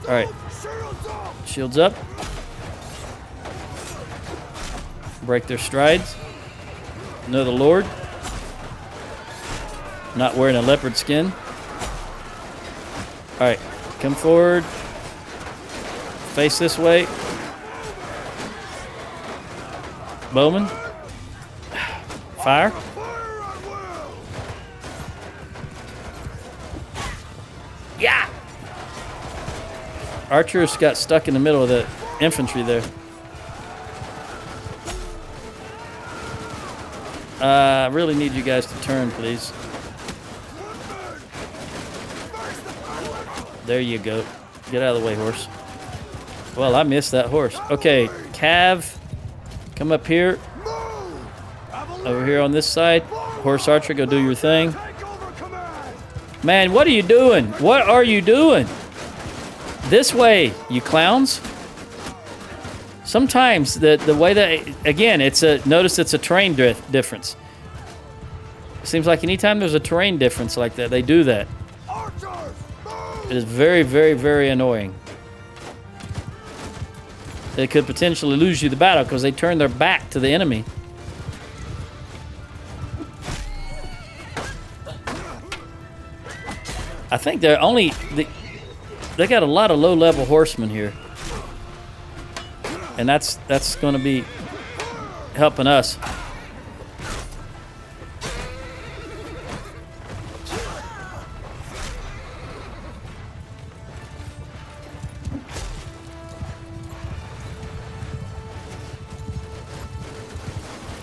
All right. Shields up. Break their strides. Another Lord. Not wearing a leopard skin. All right. Come forward. Face this way. Bowman. Fire. Yeah. Archers got stuck in the middle of the infantry there. I really need you guys to turn, please. There you go. Get out of the way, horse. Well, I missed that horse. Okay, Cav, come up here. Over here on this side. Horse archer, go do your thing. Man, what are you doing? What are you doing? This way, you clowns. Sometimes the way that, again, notice it's a terrain difference. It seems like anytime there's a terrain difference like that, they do that. It is very, very, very annoying. They could potentially lose you the battle because they turn their back to the enemy. I think they got a lot of low-level horsemen here. And that's going to be helping us.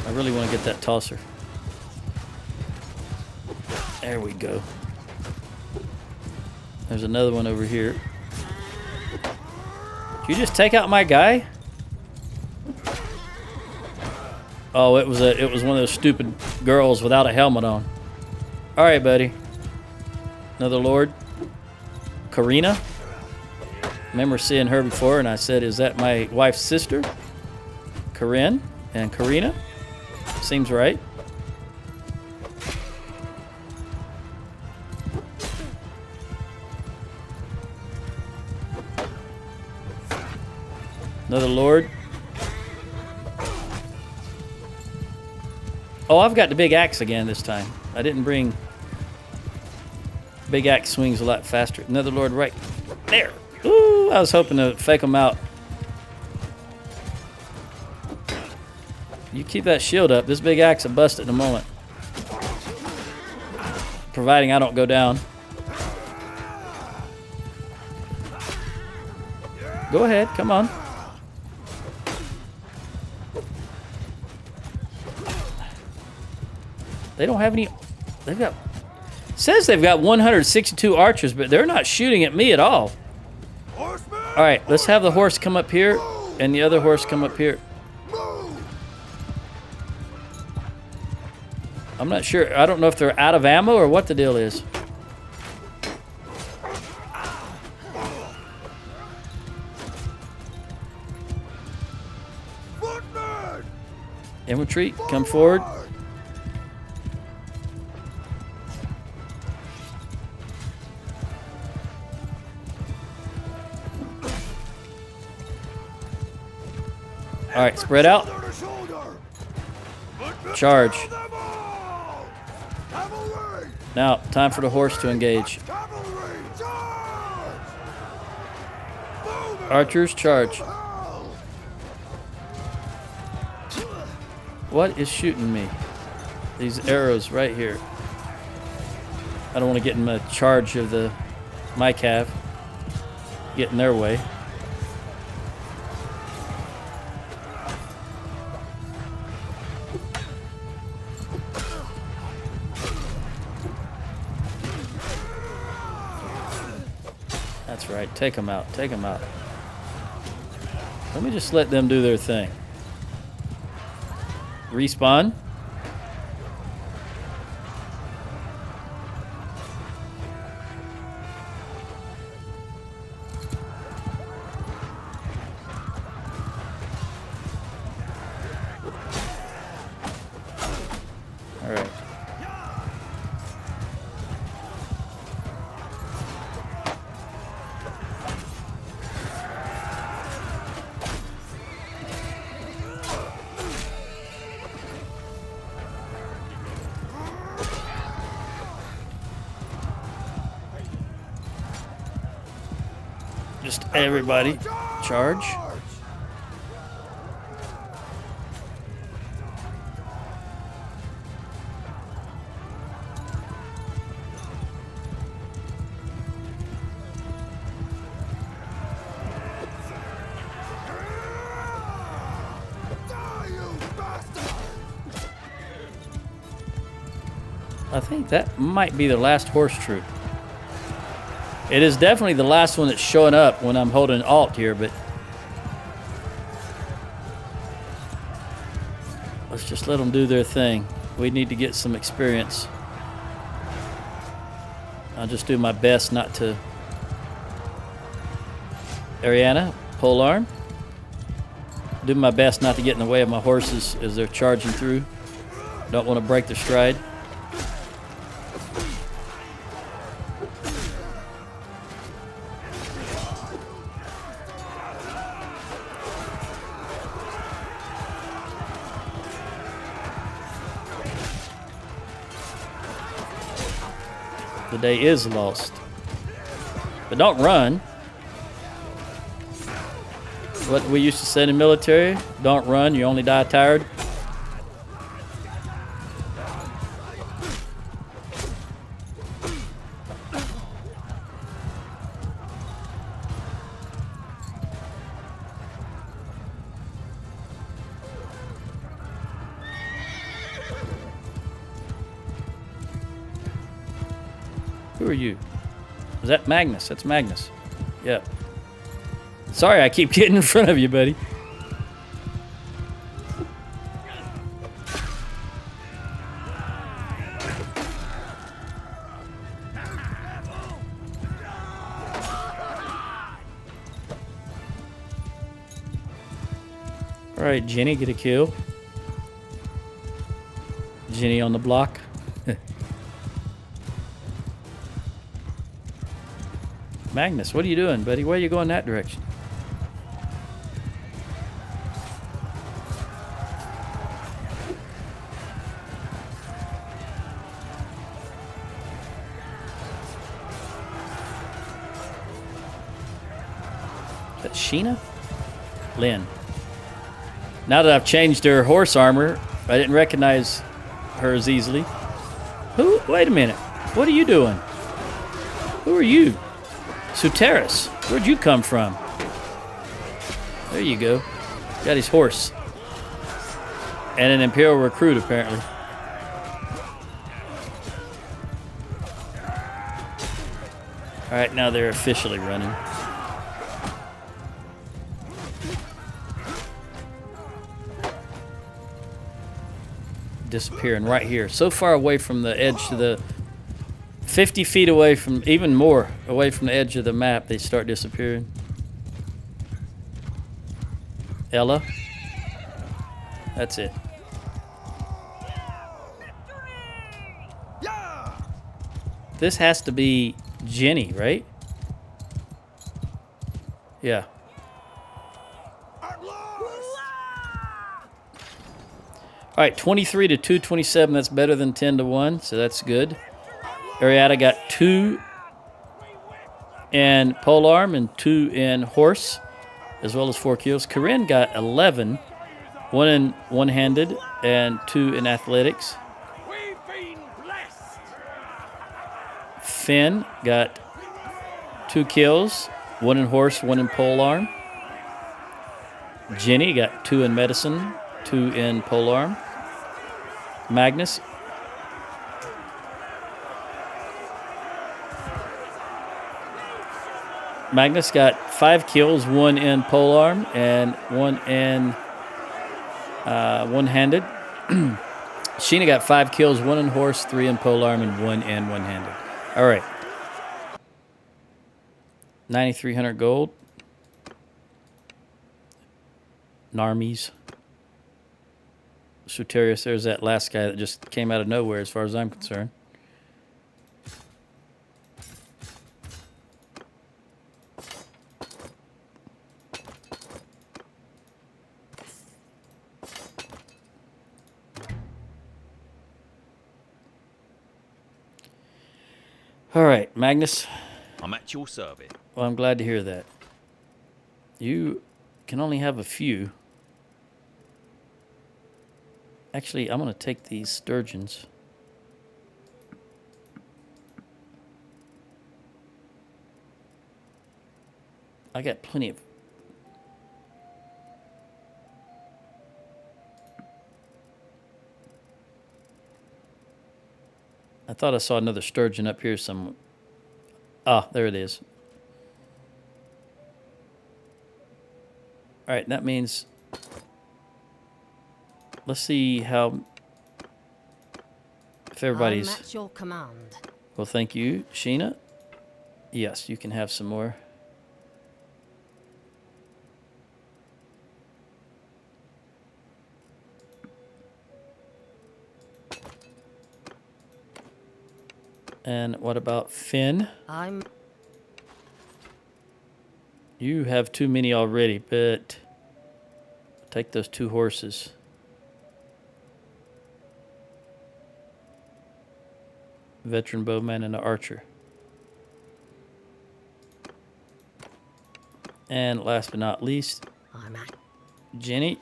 I really want to get that tosser. There we go. There's another one over here. Did you just take out my guy? Oh, it was one of those stupid girls without a helmet on. All right, buddy. Another Lord. Karina. Remember seeing her before, and I said, "Is that my wife's sister?" Corinne and Karina. Seems right. Another Lord. Oh, I've got the big axe again this time. I didn't bring... Big axe swings a lot faster. Another Lord right there. Ooh, I was hoping to fake them out. You keep that shield up. This big axe will bust it in a moment. Providing I don't go down. Go ahead, come on. They don't have any... They've got... Says they've got 162 archers, but they're not shooting at me at all. All right, let's have the horse come up here and the other horse come up here. I'm not sure. I don't know if they're out of ammo or what the deal is. Infantry, come forward. All right, spread out. Charge. Now, time for the horse to engage. Archers, charge. What is shooting me? These arrows right here. I don't want to get in the charge of my cav. Get in their way. That's right. Take them out. Take them out. Let me just let them do their thing. Respawn. All right. Just everybody charge. Die, you bastard! I think that might be the last horse troop. It is definitely the last one that's showing up when I'm holding Alt here, but let's just let them do their thing. We need to get some experience. I'll just do my best not to. Ariana, polearm. Do my best not to get in the way of my horses as they're charging through. Don't want to break their stride. The day is lost. But don't run. What we used to say in the military, don't run, you only die tired. Who are you? Is that Magnus? That's Magnus. Yeah. Sorry, I keep getting in front of you, buddy. All right, Jenny, get a kill. Jenny on the block. Magnus, what are you doing, buddy? Why are you going that direction? Is that Sheena? Lynn. Now that I've changed her horse armor, I didn't recognize her as easily. Who? Wait a minute. What are you doing? Who are you? Suteris, where'd you come from? There you go. Got his horse. And an Imperial recruit, apparently. Alright, now they're officially running. Disappearing right here. So far away from the edge of the 50 feet away from, even more away from the edge of the map, they start disappearing. Ella. That's it. Yeah! This has to be Jenny, right? Yeah. I'm lost! All right, 23 to 227. That's better than 10 to 1, so that's good. Ariata got 2 in polearm and 2 in horse, as well as 4 kills. Corinne got 11, 1 in one-handed and 2 in athletics. We've been blessed! Finn got 2 kills, 1 in horse, 1 in polearm. Jenny got 2 in medicine, 2 in polearm. Magnus got 5 kills, 1 in polearm and 1 in one-handed. Sheena got 5 kills, 1 in horse, 3 in polearm, and 1 in one-handed. All right. 9,300 gold. Narmies. Soterius, there's that last guy that just came out of nowhere as far as I'm concerned. All right, Magnus. I'm at your service. Well, I'm glad to hear that. You can only have a few. Actually, I'm going to take these sturgeons. I got plenty of... I thought I saw another sturgeon up here somewhere. Ah, there it is. All right, that means... Let's see how... If everybody's... I'm at your command. Well, thank you, Sheena. Yes, you can have some more. And what about Finn? You have too many already, but take those 2 horses. Veteran bowman and an archer. And last but not least, I'm at Jenny.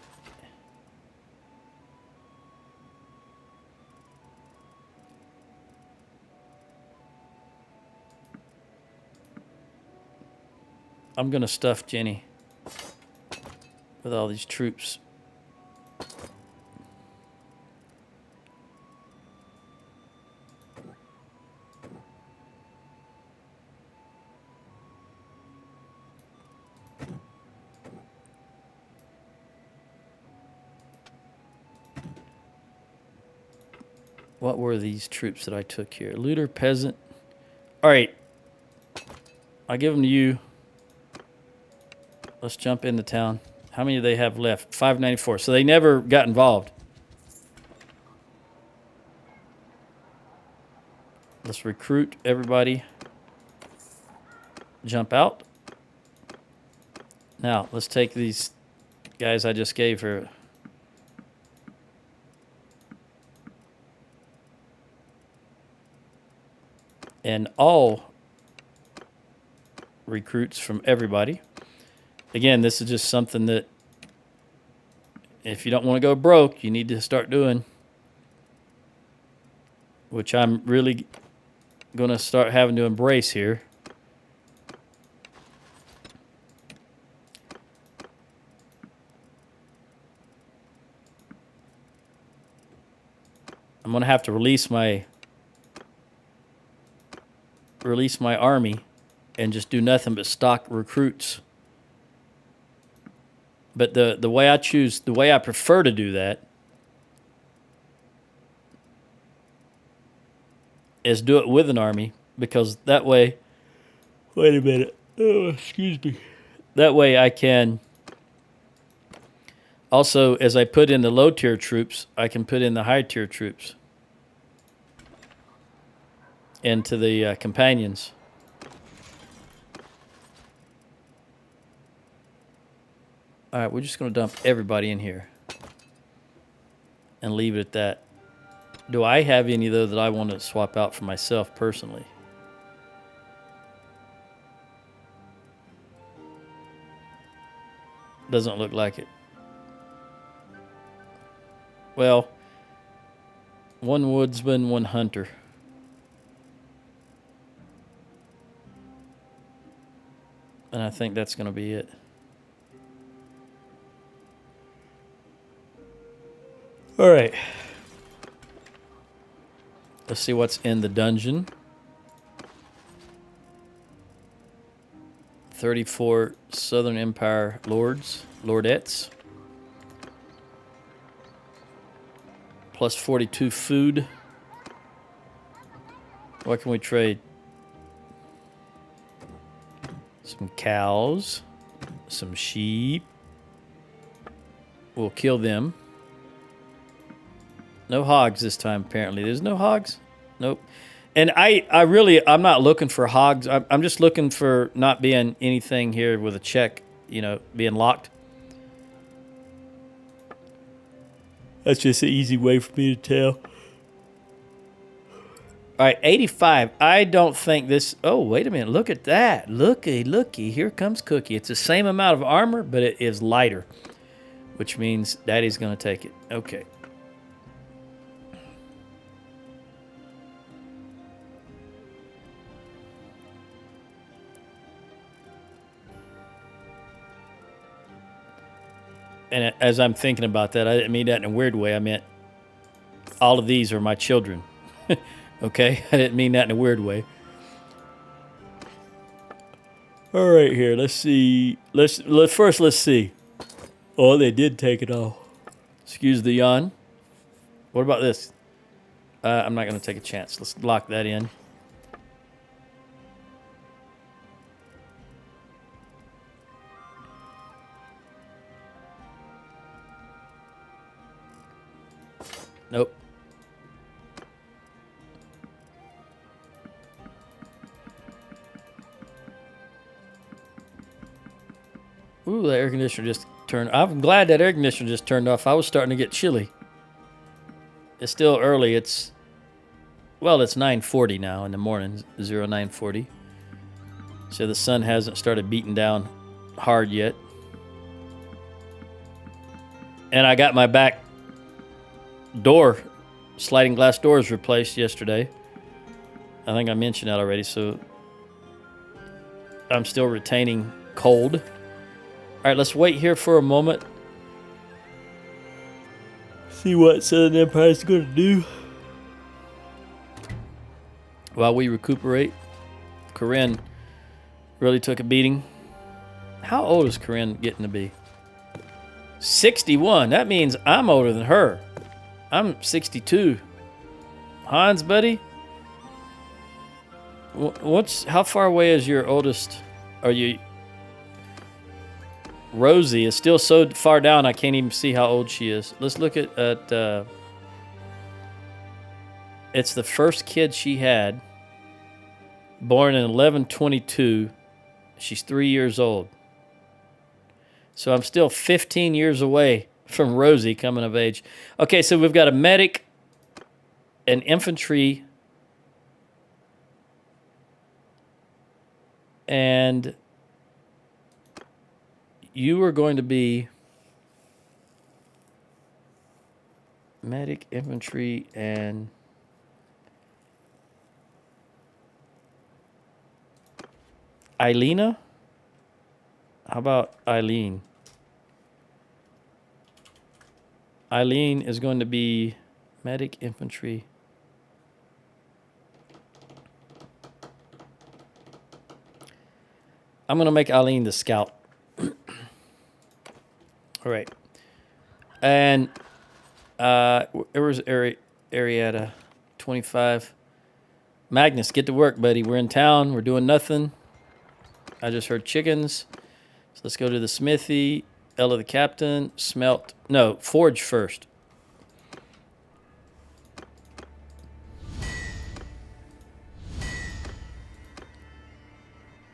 I'm going to stuff Jenny with all these troops. What were these troops that I took here? Looter, peasant. All right. I'll give them to you. Let's jump into town. How many do they have left? 594. So they never got involved. Let's recruit everybody. Jump out. Now, let's take these guys I just gave her. And all recruits from everybody. Again, this is just something that if you don't want to go broke, you need to start doing. Which I'm really going to start having to embrace here. I'm going to have to release my army and just do nothing but stock recruits. But the way I prefer to do that is do it with an army, because that way, wait a minute, oh, excuse me. That way I can, also, as I put in the low tier troops, I can put in the high tier troops into the companions. All right, we're just going to dump everybody in here and leave it at that. Do I have any, though, that I want to swap out for myself personally? Doesn't look like it. Well, 1 woodsman, 1 hunter. And I think that's going to be it. All right. Let's see what's in the dungeon. 34 Southern Empire lords, lordettes. Plus 42 food. What can we trade? Some cows. Some sheep. We'll kill them. No hogs this time, apparently. There's no hogs? Nope. And I'm not looking for hogs. I'm just looking for not being anything here with a check, you know, being locked. That's just an easy way for me to tell. All right, 85. I don't think this... Oh, wait a minute. Look at that. Looky. Here comes Cookie. It's the same amount of armor, but it is lighter, which means Daddy's going to take it. Okay. And as I'm thinking about that, I didn't mean that in a weird way. I meant all of these are my children. Okay? I didn't mean that in a weird way. All right, here. Let's see. Let's see. Oh, they did take it all. Excuse the yawn. What about this? I'm not going to take a chance. Let's lock that in. Nope. Ooh, that air conditioner just turned. I'm glad that air conditioner just turned off. I was starting to get chilly. It's still early. It's 9:40 now in the morning. 09:40. So the sun hasn't started beating down hard yet. And I got my back door, sliding glass doors replaced yesterday. I think I mentioned that already, so I'm still retaining cold. All right, let's wait here for a moment. See what Southern Empire's going to do. While we recuperate. Corinne really took a beating. How old is Corinne getting to be? 61. That means I'm older than her. I'm 62. Hans, buddy? How far away is your oldest? Are you... Rosie is still so far down I can't even see how old she is. Let's look at it's the first kid she had, born in 11/22. She's 3 years old. So I'm still 15 years away from Rosie coming of age. Okay, so we've got a medic, an infantry, and you are going to be medic, infantry, and Eilena? How about Eileen? Eileen is going to be medic, infantry. I'm going to make Eileen the scout. All right. And there was Arietta, 25. Magnus, get to work, buddy. We're in town. We're doing nothing. I just heard chickens. So let's go to the smithy. Ella the captain. Smelt. No, forge first.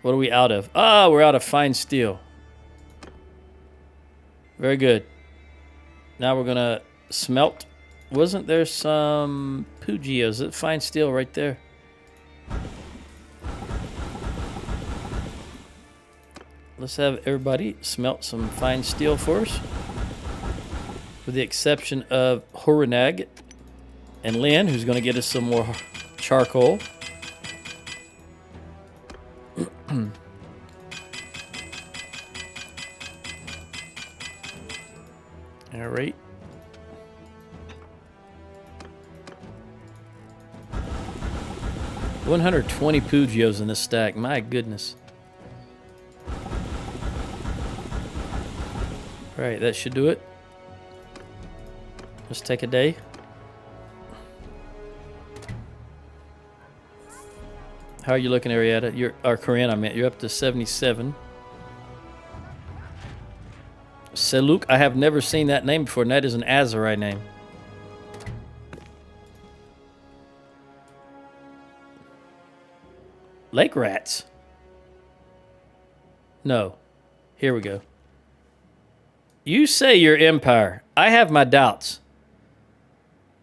What are we out of? Ah, we're out of fine steel. Very good. Now we're going to smelt. Wasn't there some Pugios? Is it fine steel right there? Let's have everybody smelt some fine steel for us. With the exception of Horanag and Lynn, who's going to get us some more charcoal. All right. $120 Pugios in this stack. My goodness. All right, that should do it. Let's take a day. How are you looking, Arietta? Or Corinne, I meant. You're up to 77. Seluk, I have never seen that name before, and that is an Azarite name. Lake rats. No. Here we go. You say your empire. I have my doubts.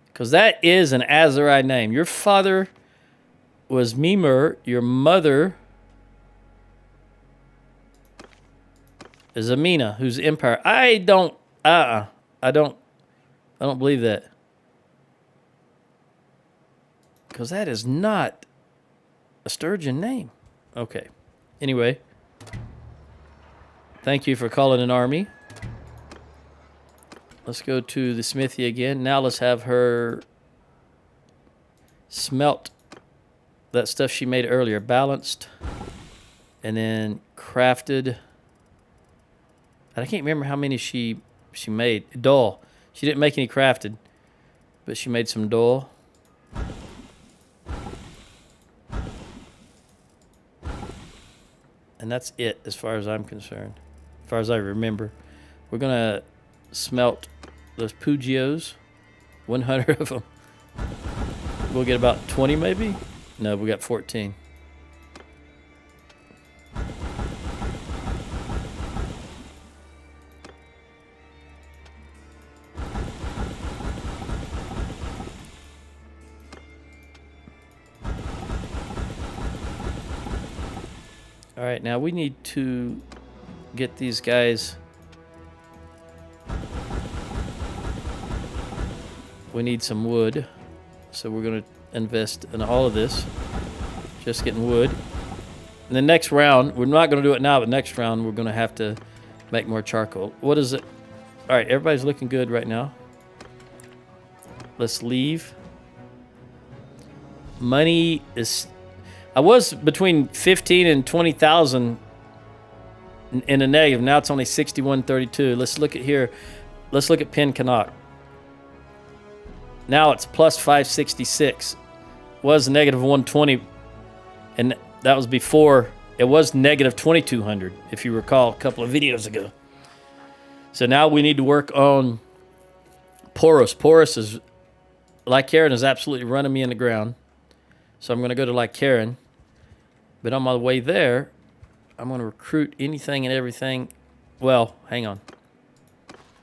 Because that is an Azarite name. Your father was Mimur. Your mother is Amina, whose empire. I don't believe that. Because that is not a Sturgian name. Okay. Anyway. Thank you for calling an army. Let's go to the smithy again. Now let's have her smelt that stuff she made earlier. Balanced. And then crafted. I can't remember how many she made. Dull. She didn't make any crafted. But she made some dull. And that's it as far as I'm concerned. As far as I remember. We're going to smelt those Pugios. 100 of them. We'll get about 20 maybe? No, we got 14. All right, now we need to get these guys. We need some wood, so we're going to invest in all of this. Just getting wood. And the next round, we're not going to do it now, but next round we're going to have to make more charcoal. What is it? All right, everybody's looking good right now. Let's leave. Money is... I was between 15 and 20,000 in a negative. Now it's only 61.32. Let's look at here. Let's look at Pen Canuck. Now it's plus 566. Was negative 120, and that was before. It was negative 2,200, if you recall, a couple of videos ago. So now we need to work on Porous. Porous is, like Karen, is absolutely running me in the ground. So I'm going to go to like Karen. But on my way there, I'm going to recruit anything and everything. Well, hang on.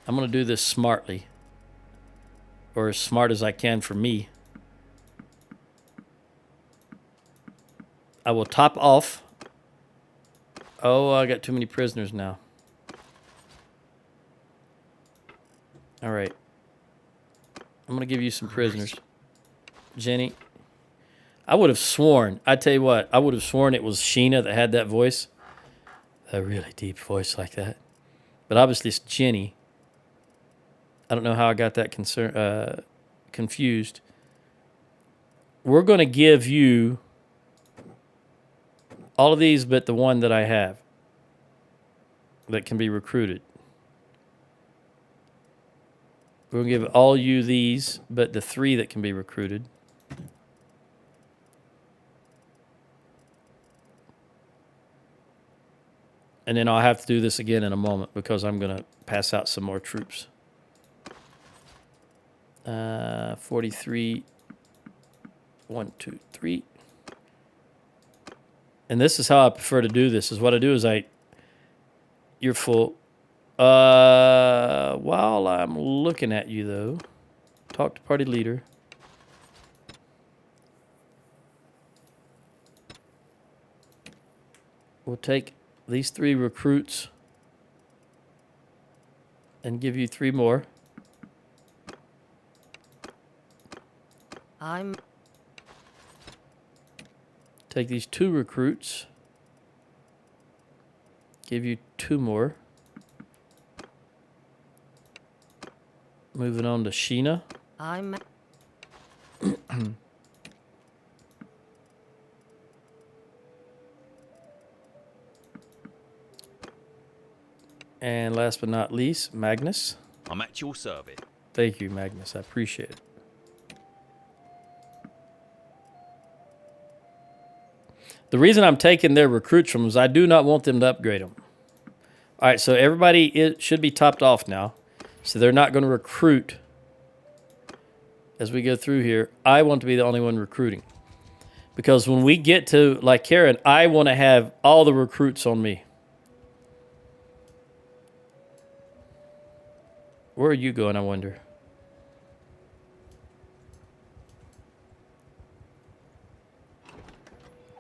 I'm going to do this smartly. Or as smart as I can for me. I will top off. Oh, I got too many prisoners now. All right. I'm going to give you some prisoners. Jenny. I would have sworn, I tell you what, I would have sworn it was Sheena that had that voice. A really deep voice like that. But obviously it's Jenny. I don't know how I got that confused. We're going to give you all of these but the one that I have that can be recruited. We're going to give all you these but the 3 that can be recruited. And then I'll have to do this again in a moment because I'm going to pass out some more troops. 43. 1, 2, 3. And this is how I prefer to do this. Is what I do is you're full. While I'm looking at you though, talk to party leader. We'll take these 3 recruits and give you 3 more. Take these 2 recruits. Give you 2 more. Moving on to Sheena. And last but not least, Magnus. I'm at your service. Thank you, Magnus. I appreciate it. The reason I'm taking their recruits from them is I do not want them to upgrade them. All right, so everybody should be topped off now. So they're not going to recruit as we go through here. I want to be the only one recruiting. Because when we get to, like, Karen, I want to have all the recruits on me. Where are you going, I wonder?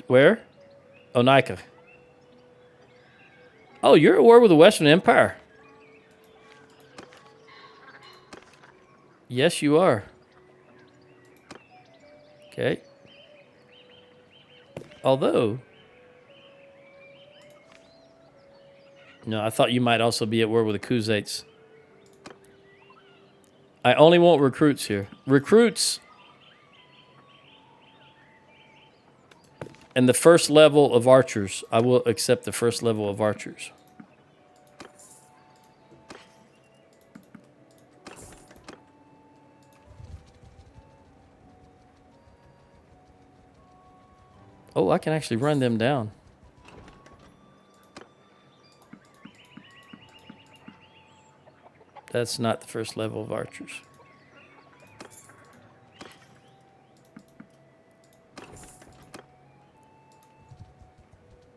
Where? Onika. Oh, you're at war with the Western Empire. Yes, you are. Okay. Although... No, I thought you might also be at war with the Khuzaits. I only want recruits here. Recruits... And the first level of archers. I will accept the first level of archers. Oh, I can actually run them down. That's not the first level of archers.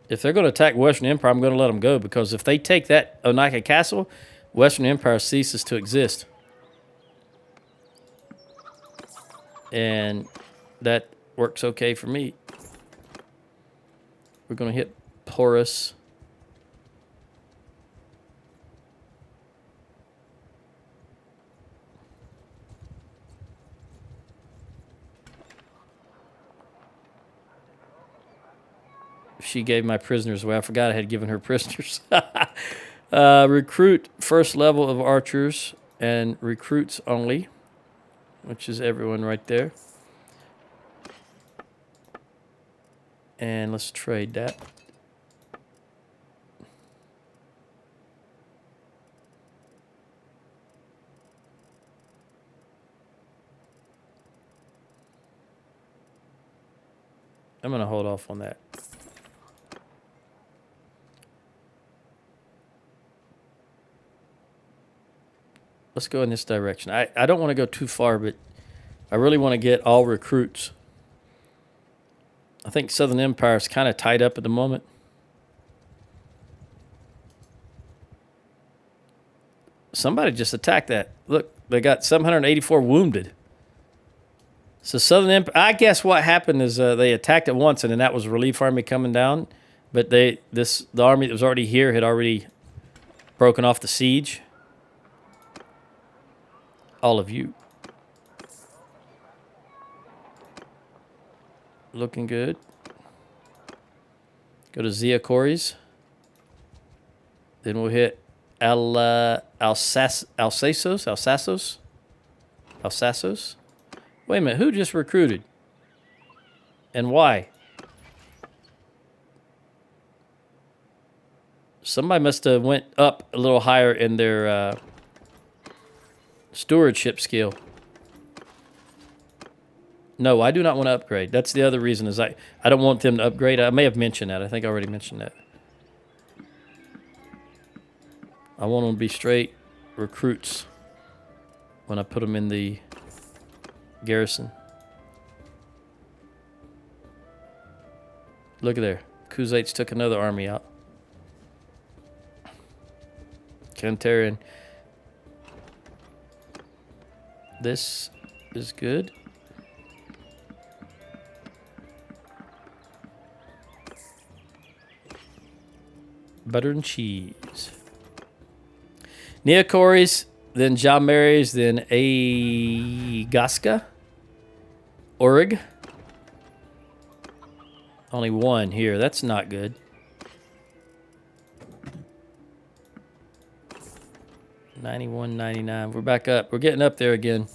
If they're going to attack Western Empire, I'm going to let them go, because if they take that Onika castle, Western Empire ceases to exist. And that works okay for me. We're going to hit Porus. She gave my prisoners away. I forgot I had given her prisoners. Recruit first level of archers and recruits only, which is everyone right there. And let's trade that. I'm going to hold off on that. Let's go in this direction. I don't want to go too far, but I really want to get all recruits. I think Southern Empire is kind of tied up at the moment. Somebody just attacked that. Look, they got 784 wounded. So Southern Empire, I guess what happened is they attacked it once, and then that was a relief army coming down. But the army that was already here had already broken off the siege. All of you. Looking good. Go to Ziacoris. Then we'll hit Alsasos. Wait a minute, who just recruited? And why? Somebody must have went up a little higher in their stewardship skill. No, I do not want to upgrade. That's the other reason, is I don't want them to upgrade. I may have mentioned that. I think I already mentioned that. I want them to be straight recruits when I put them in the garrison. Look at there. Khuzaits took another army out. Kantarian. This is good. Butter and cheese. Neocoris, then Jaumeres, then Agaska. Orig. Only one here. That's not good. 91, 99. We're back up. We're getting up there again.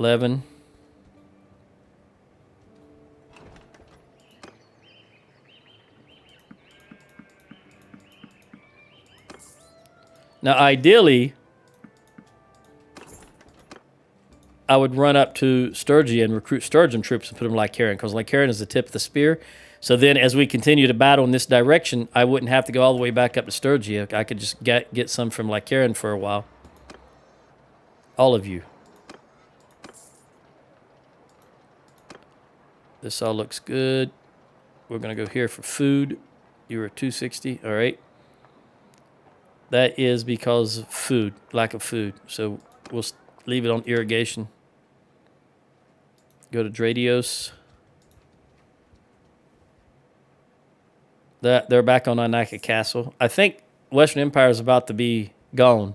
11. Now, ideally, I would run up to Sturgia and recruit Sturgian troops and put them like Lycaran, because Lycaran is the tip of the spear. So then as we continue to battle in this direction, I wouldn't have to go all the way back up to Sturgia. I could just get some from Lycaran for a while. All of you. This all looks good. We're going to go here for food. You were at 260. All right. That is because of food, lack of food. So we'll leave it on irrigation. Go to Dradios. They're back on Anaka Castle. I think Western Empire is about to be gone.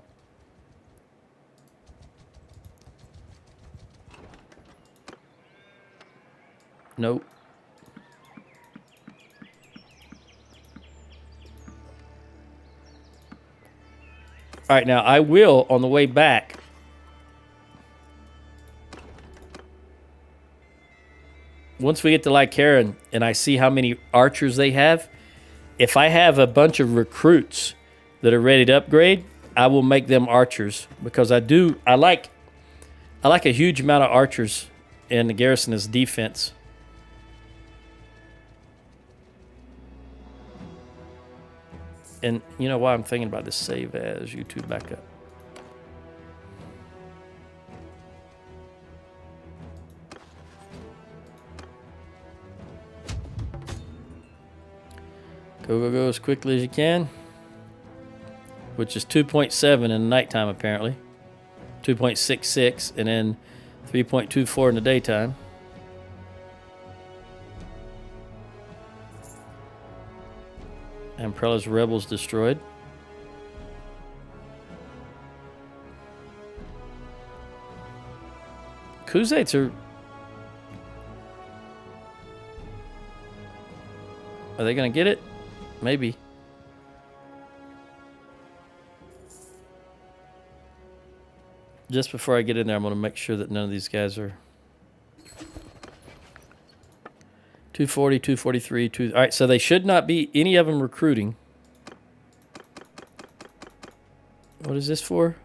Nope. All right, now I will, on the way back, once we get to Lycaran and I see how many archers they have, if I have a bunch of recruits that are ready to upgrade, I will make them archers, because I like a huge amount of archers in the garrison as defense. And you know why I'm thinking about this? Save as YouTube backup. Go as quickly as you can. Which is 2.7 in the nighttime, apparently. 2.66, and then 3.24 in the daytime. Amprella's rebels destroyed. Khuzaits are they going to get it? Maybe. Just before I get in there, I'm going to make sure that none of these guys are 240, 243, 2. All right, so they should not be any of them recruiting. What is this for?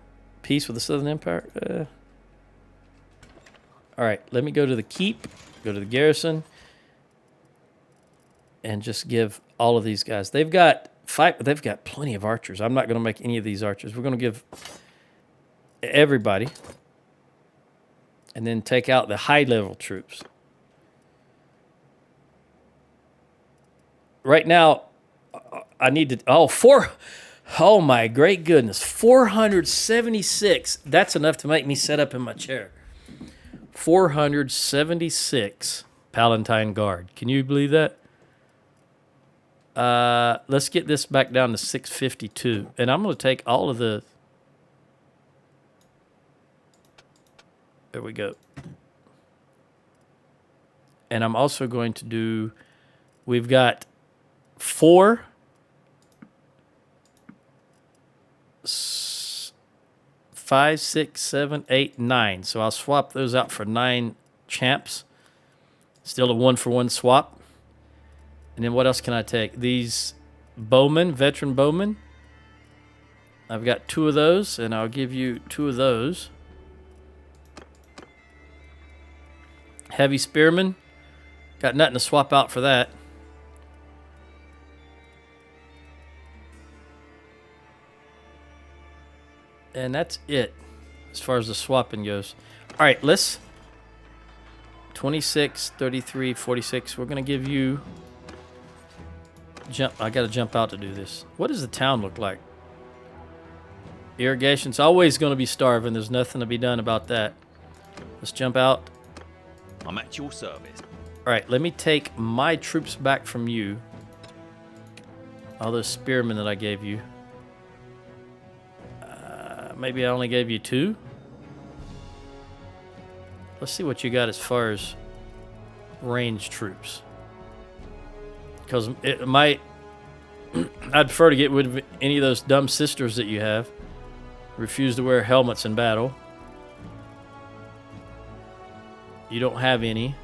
Peace with the Southern Empire? All right, let me go to the keep, go to the garrison, and just give all of these guys. They've got plenty of archers. I'm not going to make any of these archers. We're going to give everybody, and then take out the high-level troops. Right now, I need to... Oh, my great goodness. 476. That's enough to make me sit up in my chair. 476 Palatine Guard. Can you believe that? Let's get this back down to 652. And I'm going to take all of the... There we go. And I'm also going to do... We've got 4... 5, 6, 7, 8, 9. So I'll swap those out for 9 champs. Still a 1-for-1 swap. And then what else can I take? These bowmen, veteran bowmen. I've got 2 of those, and I'll give you 2 of those. Heavy spearmen. Got nothing to swap out for that. And that's it as far as the swapping goes. All right, let's 26, 33, 46. We're going to give you jump. I got to jump out to do this. What does the town look like? Irrigation's always going to be starving. There's nothing to be done about that. Let's jump out. I'm at your service. All right, let me take my troops back from you. All those spearmen that I gave you. Maybe I only gave you 2. Let's see what you got as far as range troops. Because it might... I'd prefer to get rid of any of those dumb sisters that you have. Refuse to wear helmets in battle. You don't have any.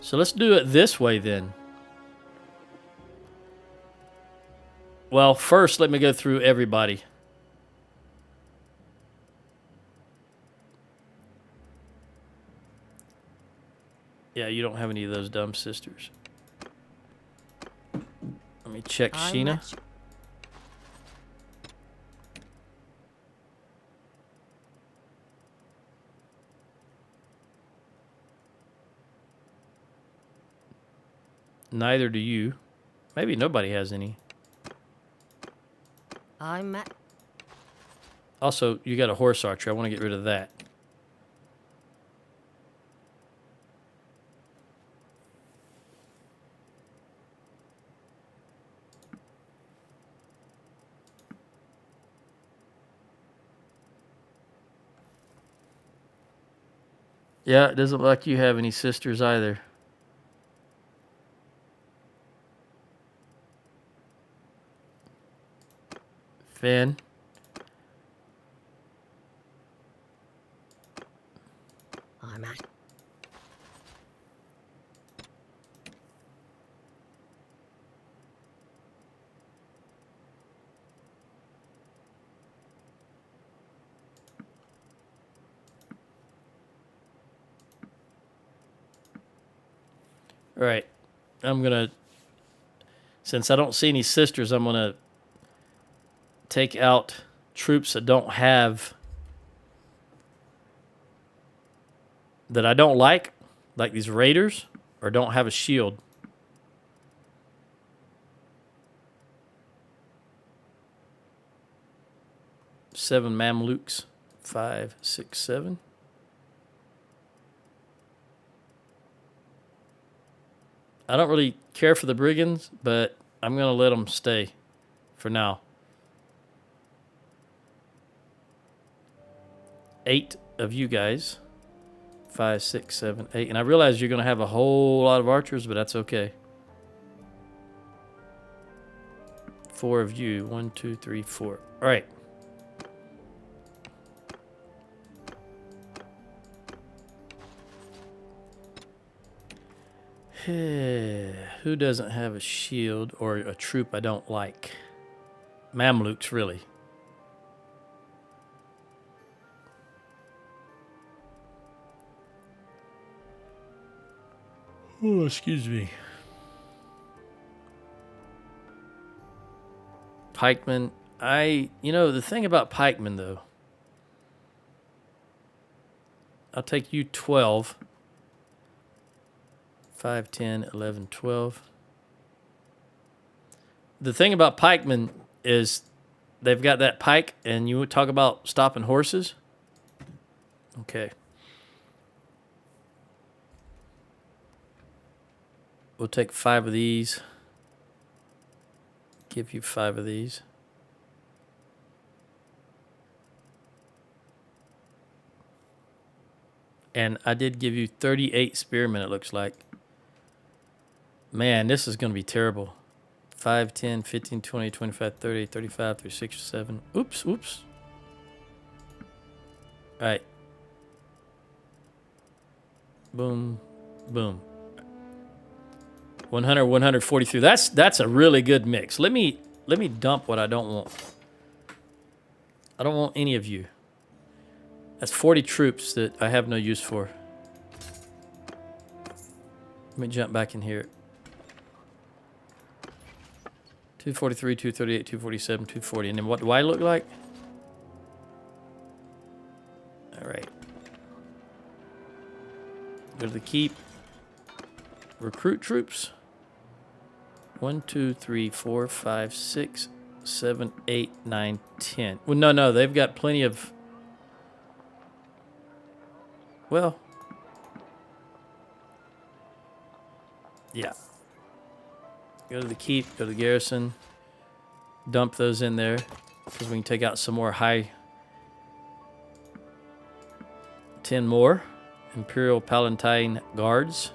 So let's do it this way then. Well, first, let me go through everybody. Yeah, you don't have any of those dumb sisters. Let me check I Sheena. match. Neither do you. Maybe nobody has any. I match. Also, you got a horse archer. I want to get rid of that. Yeah, it doesn't look like you have any sisters either. Finn. I match. All right. I'm going to, since I don't see any sisters, I'm going to take out troops that don't have, that I don't like these raiders, or don't have a shield. Seven Mamluks. 5, 6, 7. I don't really care for the brigands, but I'm going to let them stay for now. 8 of you guys. 5, 6, 7, 8. And I realize you're going to have a whole lot of archers, but that's okay. 4 of you. 1, 2, 3, 4. All right. Who doesn't have a shield or a troop I don't like? Mamluks, really. Oh, excuse me. Pikemen. The thing about pikemen, though, I'll take you 12. 5, 10, 11, 12. The thing about pikemen is they've got that pike, and you talk about stopping horses. Okay. We'll take 5 of these. Give you 5 of these. And I did give you 38 spearmen, it looks like. Man, this is going to be terrible. 5, 10, 15, 20, 25, 30, 35, 36, 7. Oops. All right. Boom. 100, 143. That's a really good mix. Let me dump what I don't want. I don't want any of you. That's 40 troops that I have no use for. Let me jump back in here. 243, 238, 247, 240. And then what do I look like? All right. Go to the keep. Recruit troops. 1, 2, 3, 4, 5, 6, 7, 8, 9, 10. Well, no. They've got plenty of... Well... Yeah. Go to the keep, go to the garrison, dump those in there, because we can take out some more high... 10 more Imperial Palatine Guards.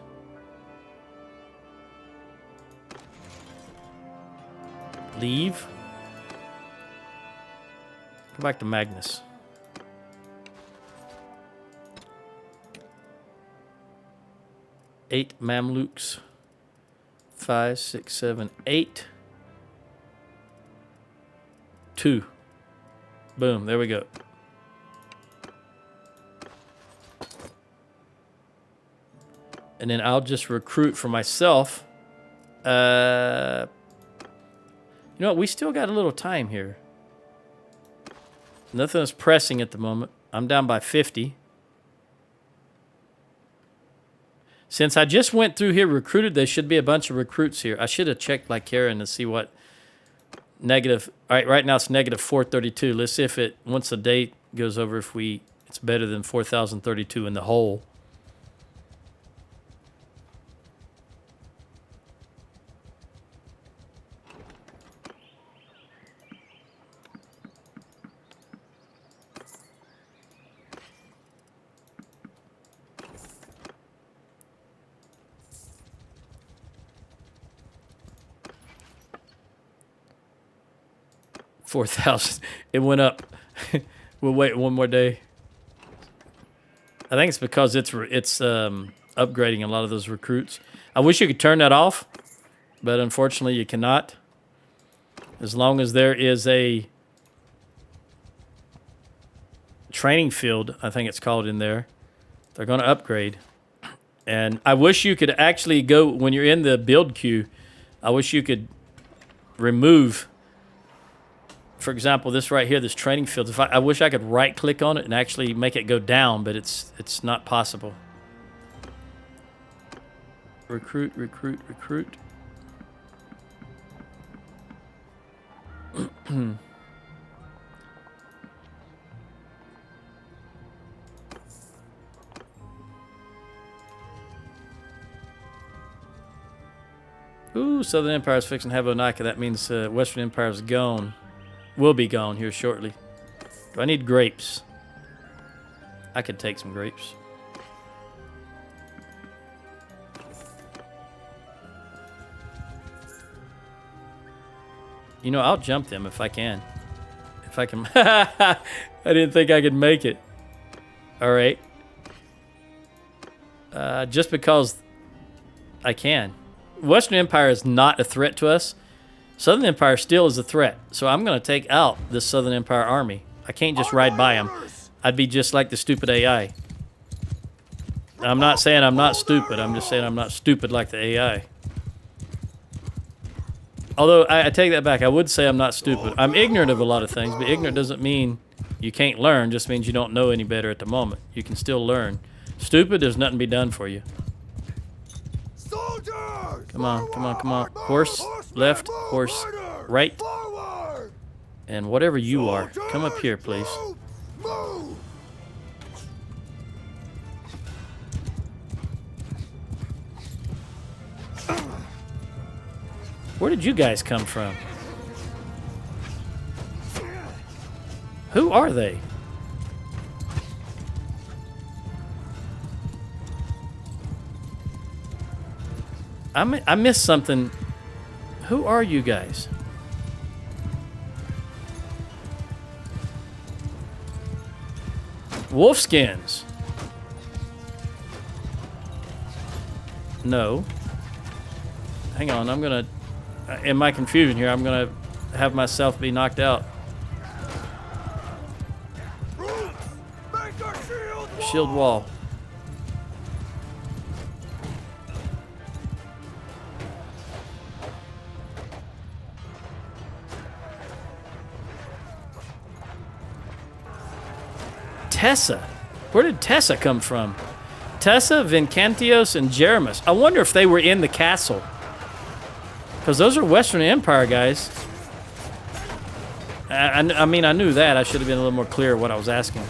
Leave. Go back to Magnus. Eight Mamluks. 5, 6, 7, 8. 2. Boom, there we go. And then I'll just recruit for myself. You know what? We still got a little time here. Nothing is pressing at the moment. I'm down by 50. Since I just went through here, recruited, there should be a bunch of recruits here. I should have checked like Karen to see what negative. All right, right now it's negative 432. Let's see if it, once the date goes over, if it's better than 4,032 in the whole. $4,000. It went up. We'll wait one more day. I think it's because it's upgrading a lot of those recruits. I wish you could turn that off, but unfortunately you cannot. As long as there is a training field, I think it's called in there, they're going to upgrade. And I wish you could actually go, when you're in the build queue, I wish you could remove, for example, this right here, this training field. I wish I could right-click on it and actually make it go down, but it's not possible. Recruit, recruit, recruit. Ooh, Southern Empire's fixing to have Onika. That means Western Empire's gone. Will be gone here shortly. Do I need grapes? I could take some grapes. You know, I'll jump them if I can. If I can. I didn't think I could make it. All right. Just because I can. Western Empire is not a threat to us. Southern Empire still is a threat. So I'm going to take out this Southern Empire army. I can't just ride by them. I'd be just like the stupid AI. I'm not saying I'm not stupid. I'm just saying I'm not stupid like the AI. Although, I take that back. I would say I'm not stupid. I'm ignorant of a lot of things, but ignorant doesn't mean you can't learn. Just means you don't know any better at the moment. You can still learn. Stupid, there's nothing to be done for you. Soldiers! Come on, come on, come on. Horse left, horse right. And whatever you are, come up here, please. Move! Where did you guys come from? Who are they? I missed something. Who are you guys? Wolfskins. No. Hang on, I'm gonna... In my confusion here, I'm gonna have myself be knocked out. Shield wall. Tessa. Where did Tessa come from? Tessa, Vincantios, and Jeremus. I wonder if they were in the castle. Because those are Western Empire guys. I mean, I knew that. I should have been a little more clear what I was asking.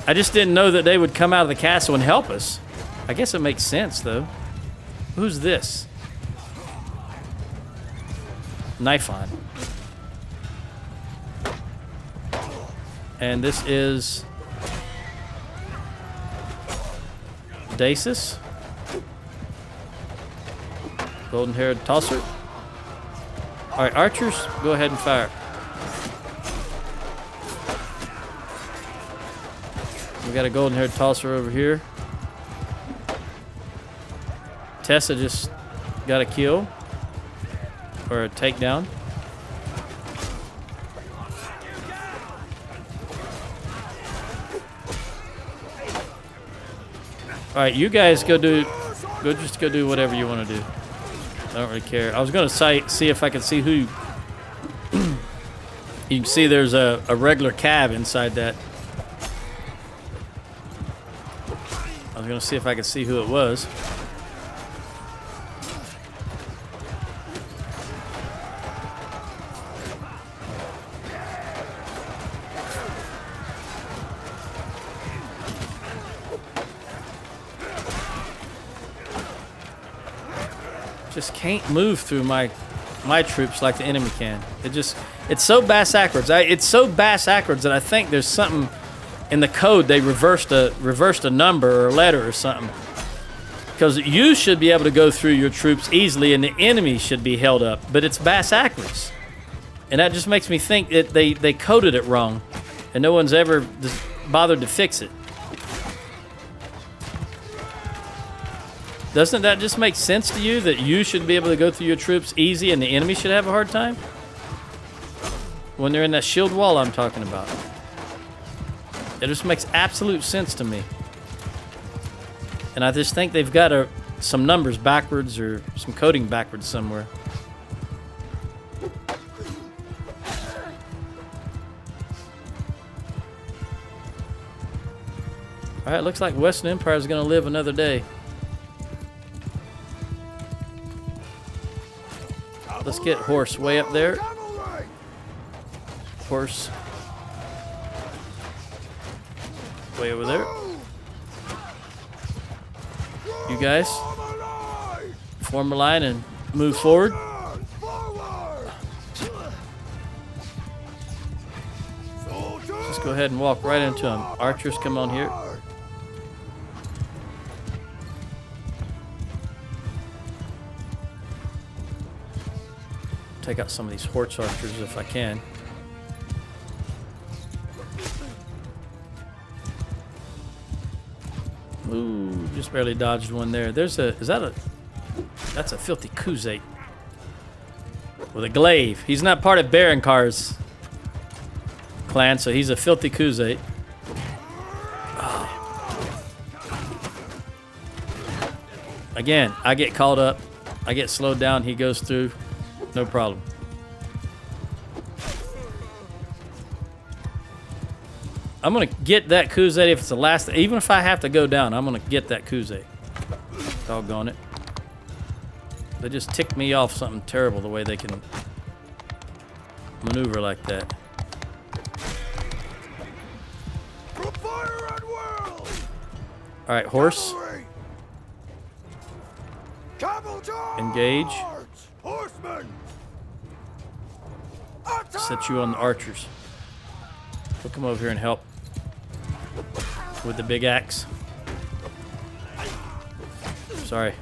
I just didn't know that they would come out of the castle and help us. I guess it makes sense, though. Who's this? Knife on. And this is Dacis. Golden-haired tosser. All right, archers, go ahead and fire. We got a golden-haired tosser over here. Tessa just got a kill or a takedown. right, you guys go do whatever you want to do. I don't really care. I was gonna see if I could see who. You can see there's a regular cab inside that. I was gonna see if I could see who it was. Just can't move through my troops like the enemy can. It's so bass-backwards. It's so bass-backwards that I think there's something in the code. They reversed a number or a letter or something. Because you should be able to go through your troops easily and the enemy should be held up. But it's bass-backwards. And that just makes me think that they coded it wrong. And no one's ever bothered to fix it. Doesn't that just make sense to you that you should be able to go through your troops easy and the enemy should have a hard time? When they're in that shield wall I'm talking about. It just makes absolute sense to me. And I just think they've got some numbers backwards or some coding backwards somewhere. Alright, looks like Western Empire is going to live another day. Let's get horse way up there. Horse way over there. You guys form a line and move forward. Just go ahead and walk right into them. Archers, come on here. Take out some of these horse archers if I can. Ooh, just barely dodged one there. That's a filthy Kuzate with a glaive. He's not part of Baronkar's clan, so he's a filthy Kuzate. Oh. Again, I get caught up. I get slowed down. He goes through. No problem. I'm going to get that Kuzate if it's the last. Even if I have to go down, I'm going to get that Kuzate. Doggone it. They just tick me off something terrible the way they can maneuver like that. Alright, horse. Engage. Set you on the archers. We'll come over here and help with the big axe. Sorry.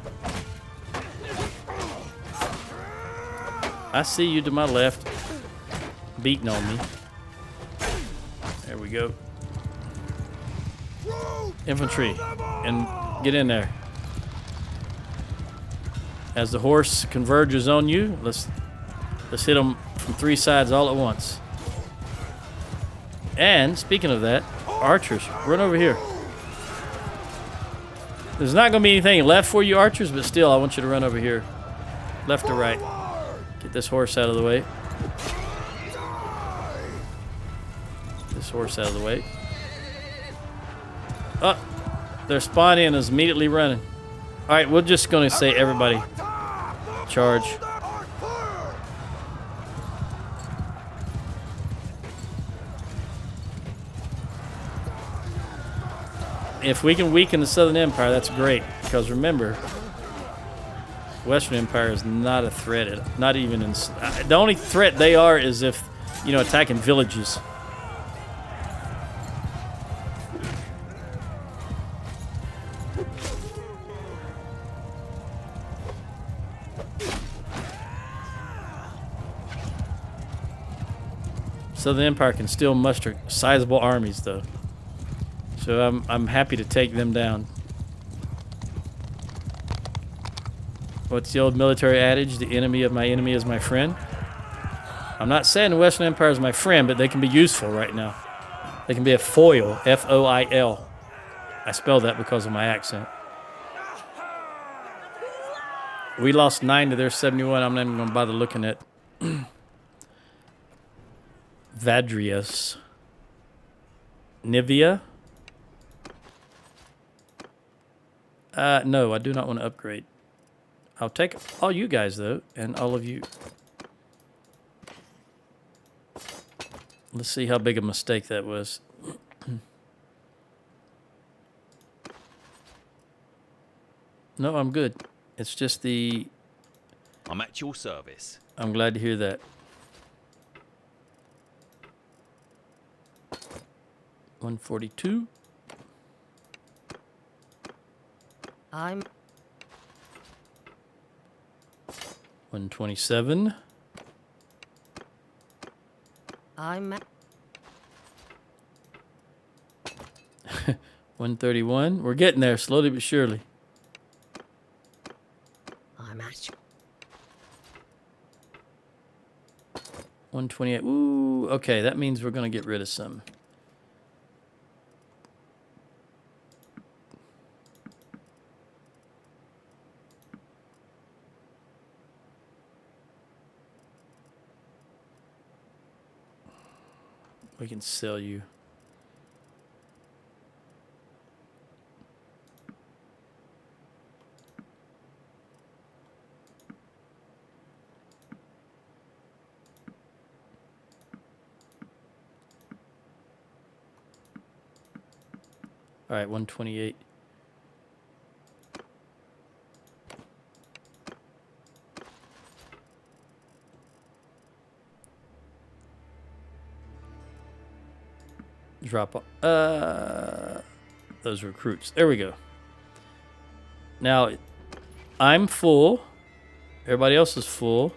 I see you to my left, beating on me. There we go. Infantry, and get in there. As the horse converges on you, let's hit them from three sides all at once. And speaking of that, archers, run over here. There's not going to be anything left for you, archers, but still, I want you to run over here, left to right. Get this horse out of the way. This horse out of the way. Oh, their spawn in is immediately running. All right, we're just going to say everybody charge. If we can weaken the Southern Empire, that's great. Because remember, Western Empire is not a threat. Not even in... the only threat they are is if, you know, attacking villages. Southern Empire can still muster sizable armies, though. So I'm happy to take them down. What's the old military adage? The enemy of my enemy is my friend. I'm not saying the Western Empire is my friend, but they can be useful right now. They can be a foil, F-O-I-L. I spell that because of my accent. We lost 9 to their 71. I'm not even going to bother looking at Vadrius. Nivea. No, I do not want to upgrade. I'll take all you guys, though, and all of you. Let's see how big a mistake that was. No, I'm good. It's just the... I'm at your service. I'm glad to hear that. 142. I'm 127. I'm 131. We're getting there slowly but surely. I'm at you. 128. Ooh, okay, that means we're going to get rid of some. We can sell you. All right, 128. Drop off. Those recruits. There we go. Now, I'm full. Everybody else is full.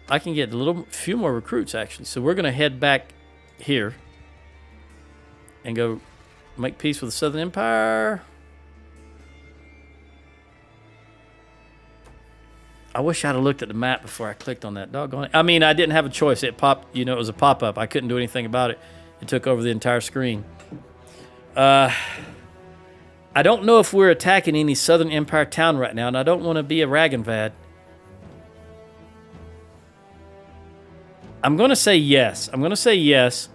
I can get a few more recruits, actually. So we're going to head back here and go make peace with the Southern Empire. I wish I'd have looked at the map before I clicked on that. Doggone it. I mean, I didn't have a choice. It popped, it was a pop-up. I couldn't do anything about it. It took over the entire screen. I don't know if we're attacking any Southern Empire town right now, and I don't want to be a Ragenvad. I'm going to say yes. I'm going to say yes.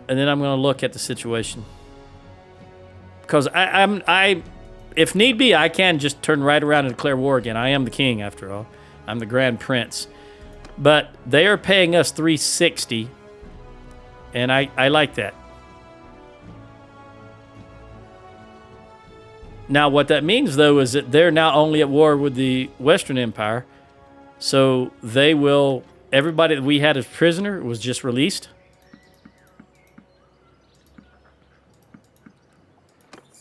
And then I'm going to look at the situation. Because if need be, I can just turn right around and declare war again. I am the king, after all. I'm the Grand Prince. But they are paying us 360, and I like that. Now, what that means, though, is that they're now only at war with the Western Empire. So they will... Everybody that we had as prisoner was just released.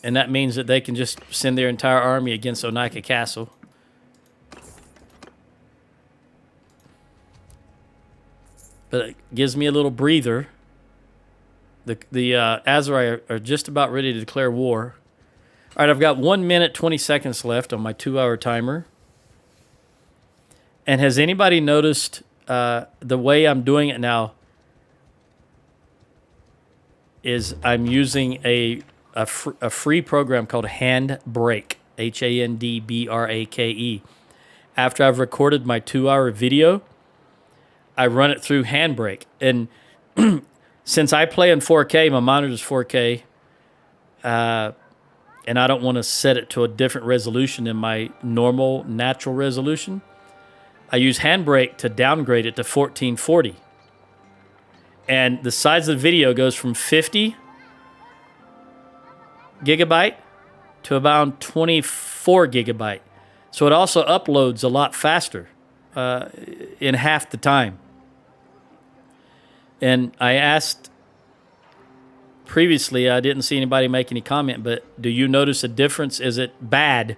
And that means that they can just send their entire army against Onika Castle. But it gives me a little breather. The Azerai are just about ready to declare war. All right, I've got 1 minute, 20 seconds left on my 2-hour timer. And has anybody noticed the way I'm doing it now is I'm using a free program called Handbrake, Handbrake. After I've recorded my 2-hour video, I run it through Handbrake. And since I play in 4K, my monitor's 4K, and I don't want to set it to a different resolution than my normal natural resolution, I use Handbrake to downgrade it to 1440. And the size of the video goes from 50 gigabyte to about 24 gigabyte. So it also uploads a lot faster, in half the time. And I asked previously, I didn't see anybody make any comment, but do you notice a difference? Is it bad?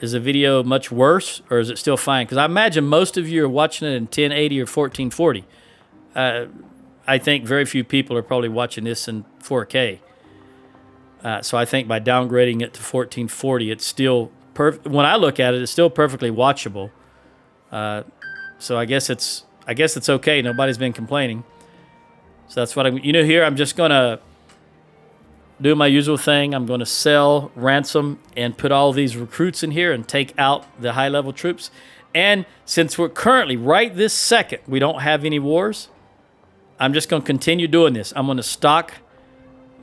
Is the video much worse, or is it still fine? Because I imagine most of you are watching it in 1080 or 1440. I think very few people are probably watching this in 4K. So I think by downgrading it to 1440, it's still when I look at it, it's still perfectly watchable. So I guess it's okay. Nobody's been complaining. So that's what here I'm just gonna do my usual thing. I'm going to sell, ransom, and put all these recruits in here and take out the high-level troops. And since we're currently, right this second, we don't have any wars, I'm just going to continue doing this. I'm going to stock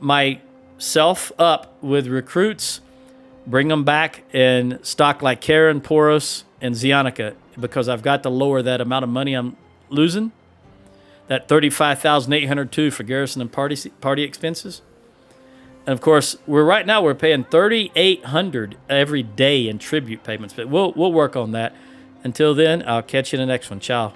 myself up with recruits, bring them back, and stock like Karen, Poros, and Zionica, because I've got to lower that amount of money I'm losing. That 35,802 for garrison and party expenses. And of course, we're paying 3,800 every day in tribute payments, but we'll work on that. Until then, I'll catch you in the next one. Ciao.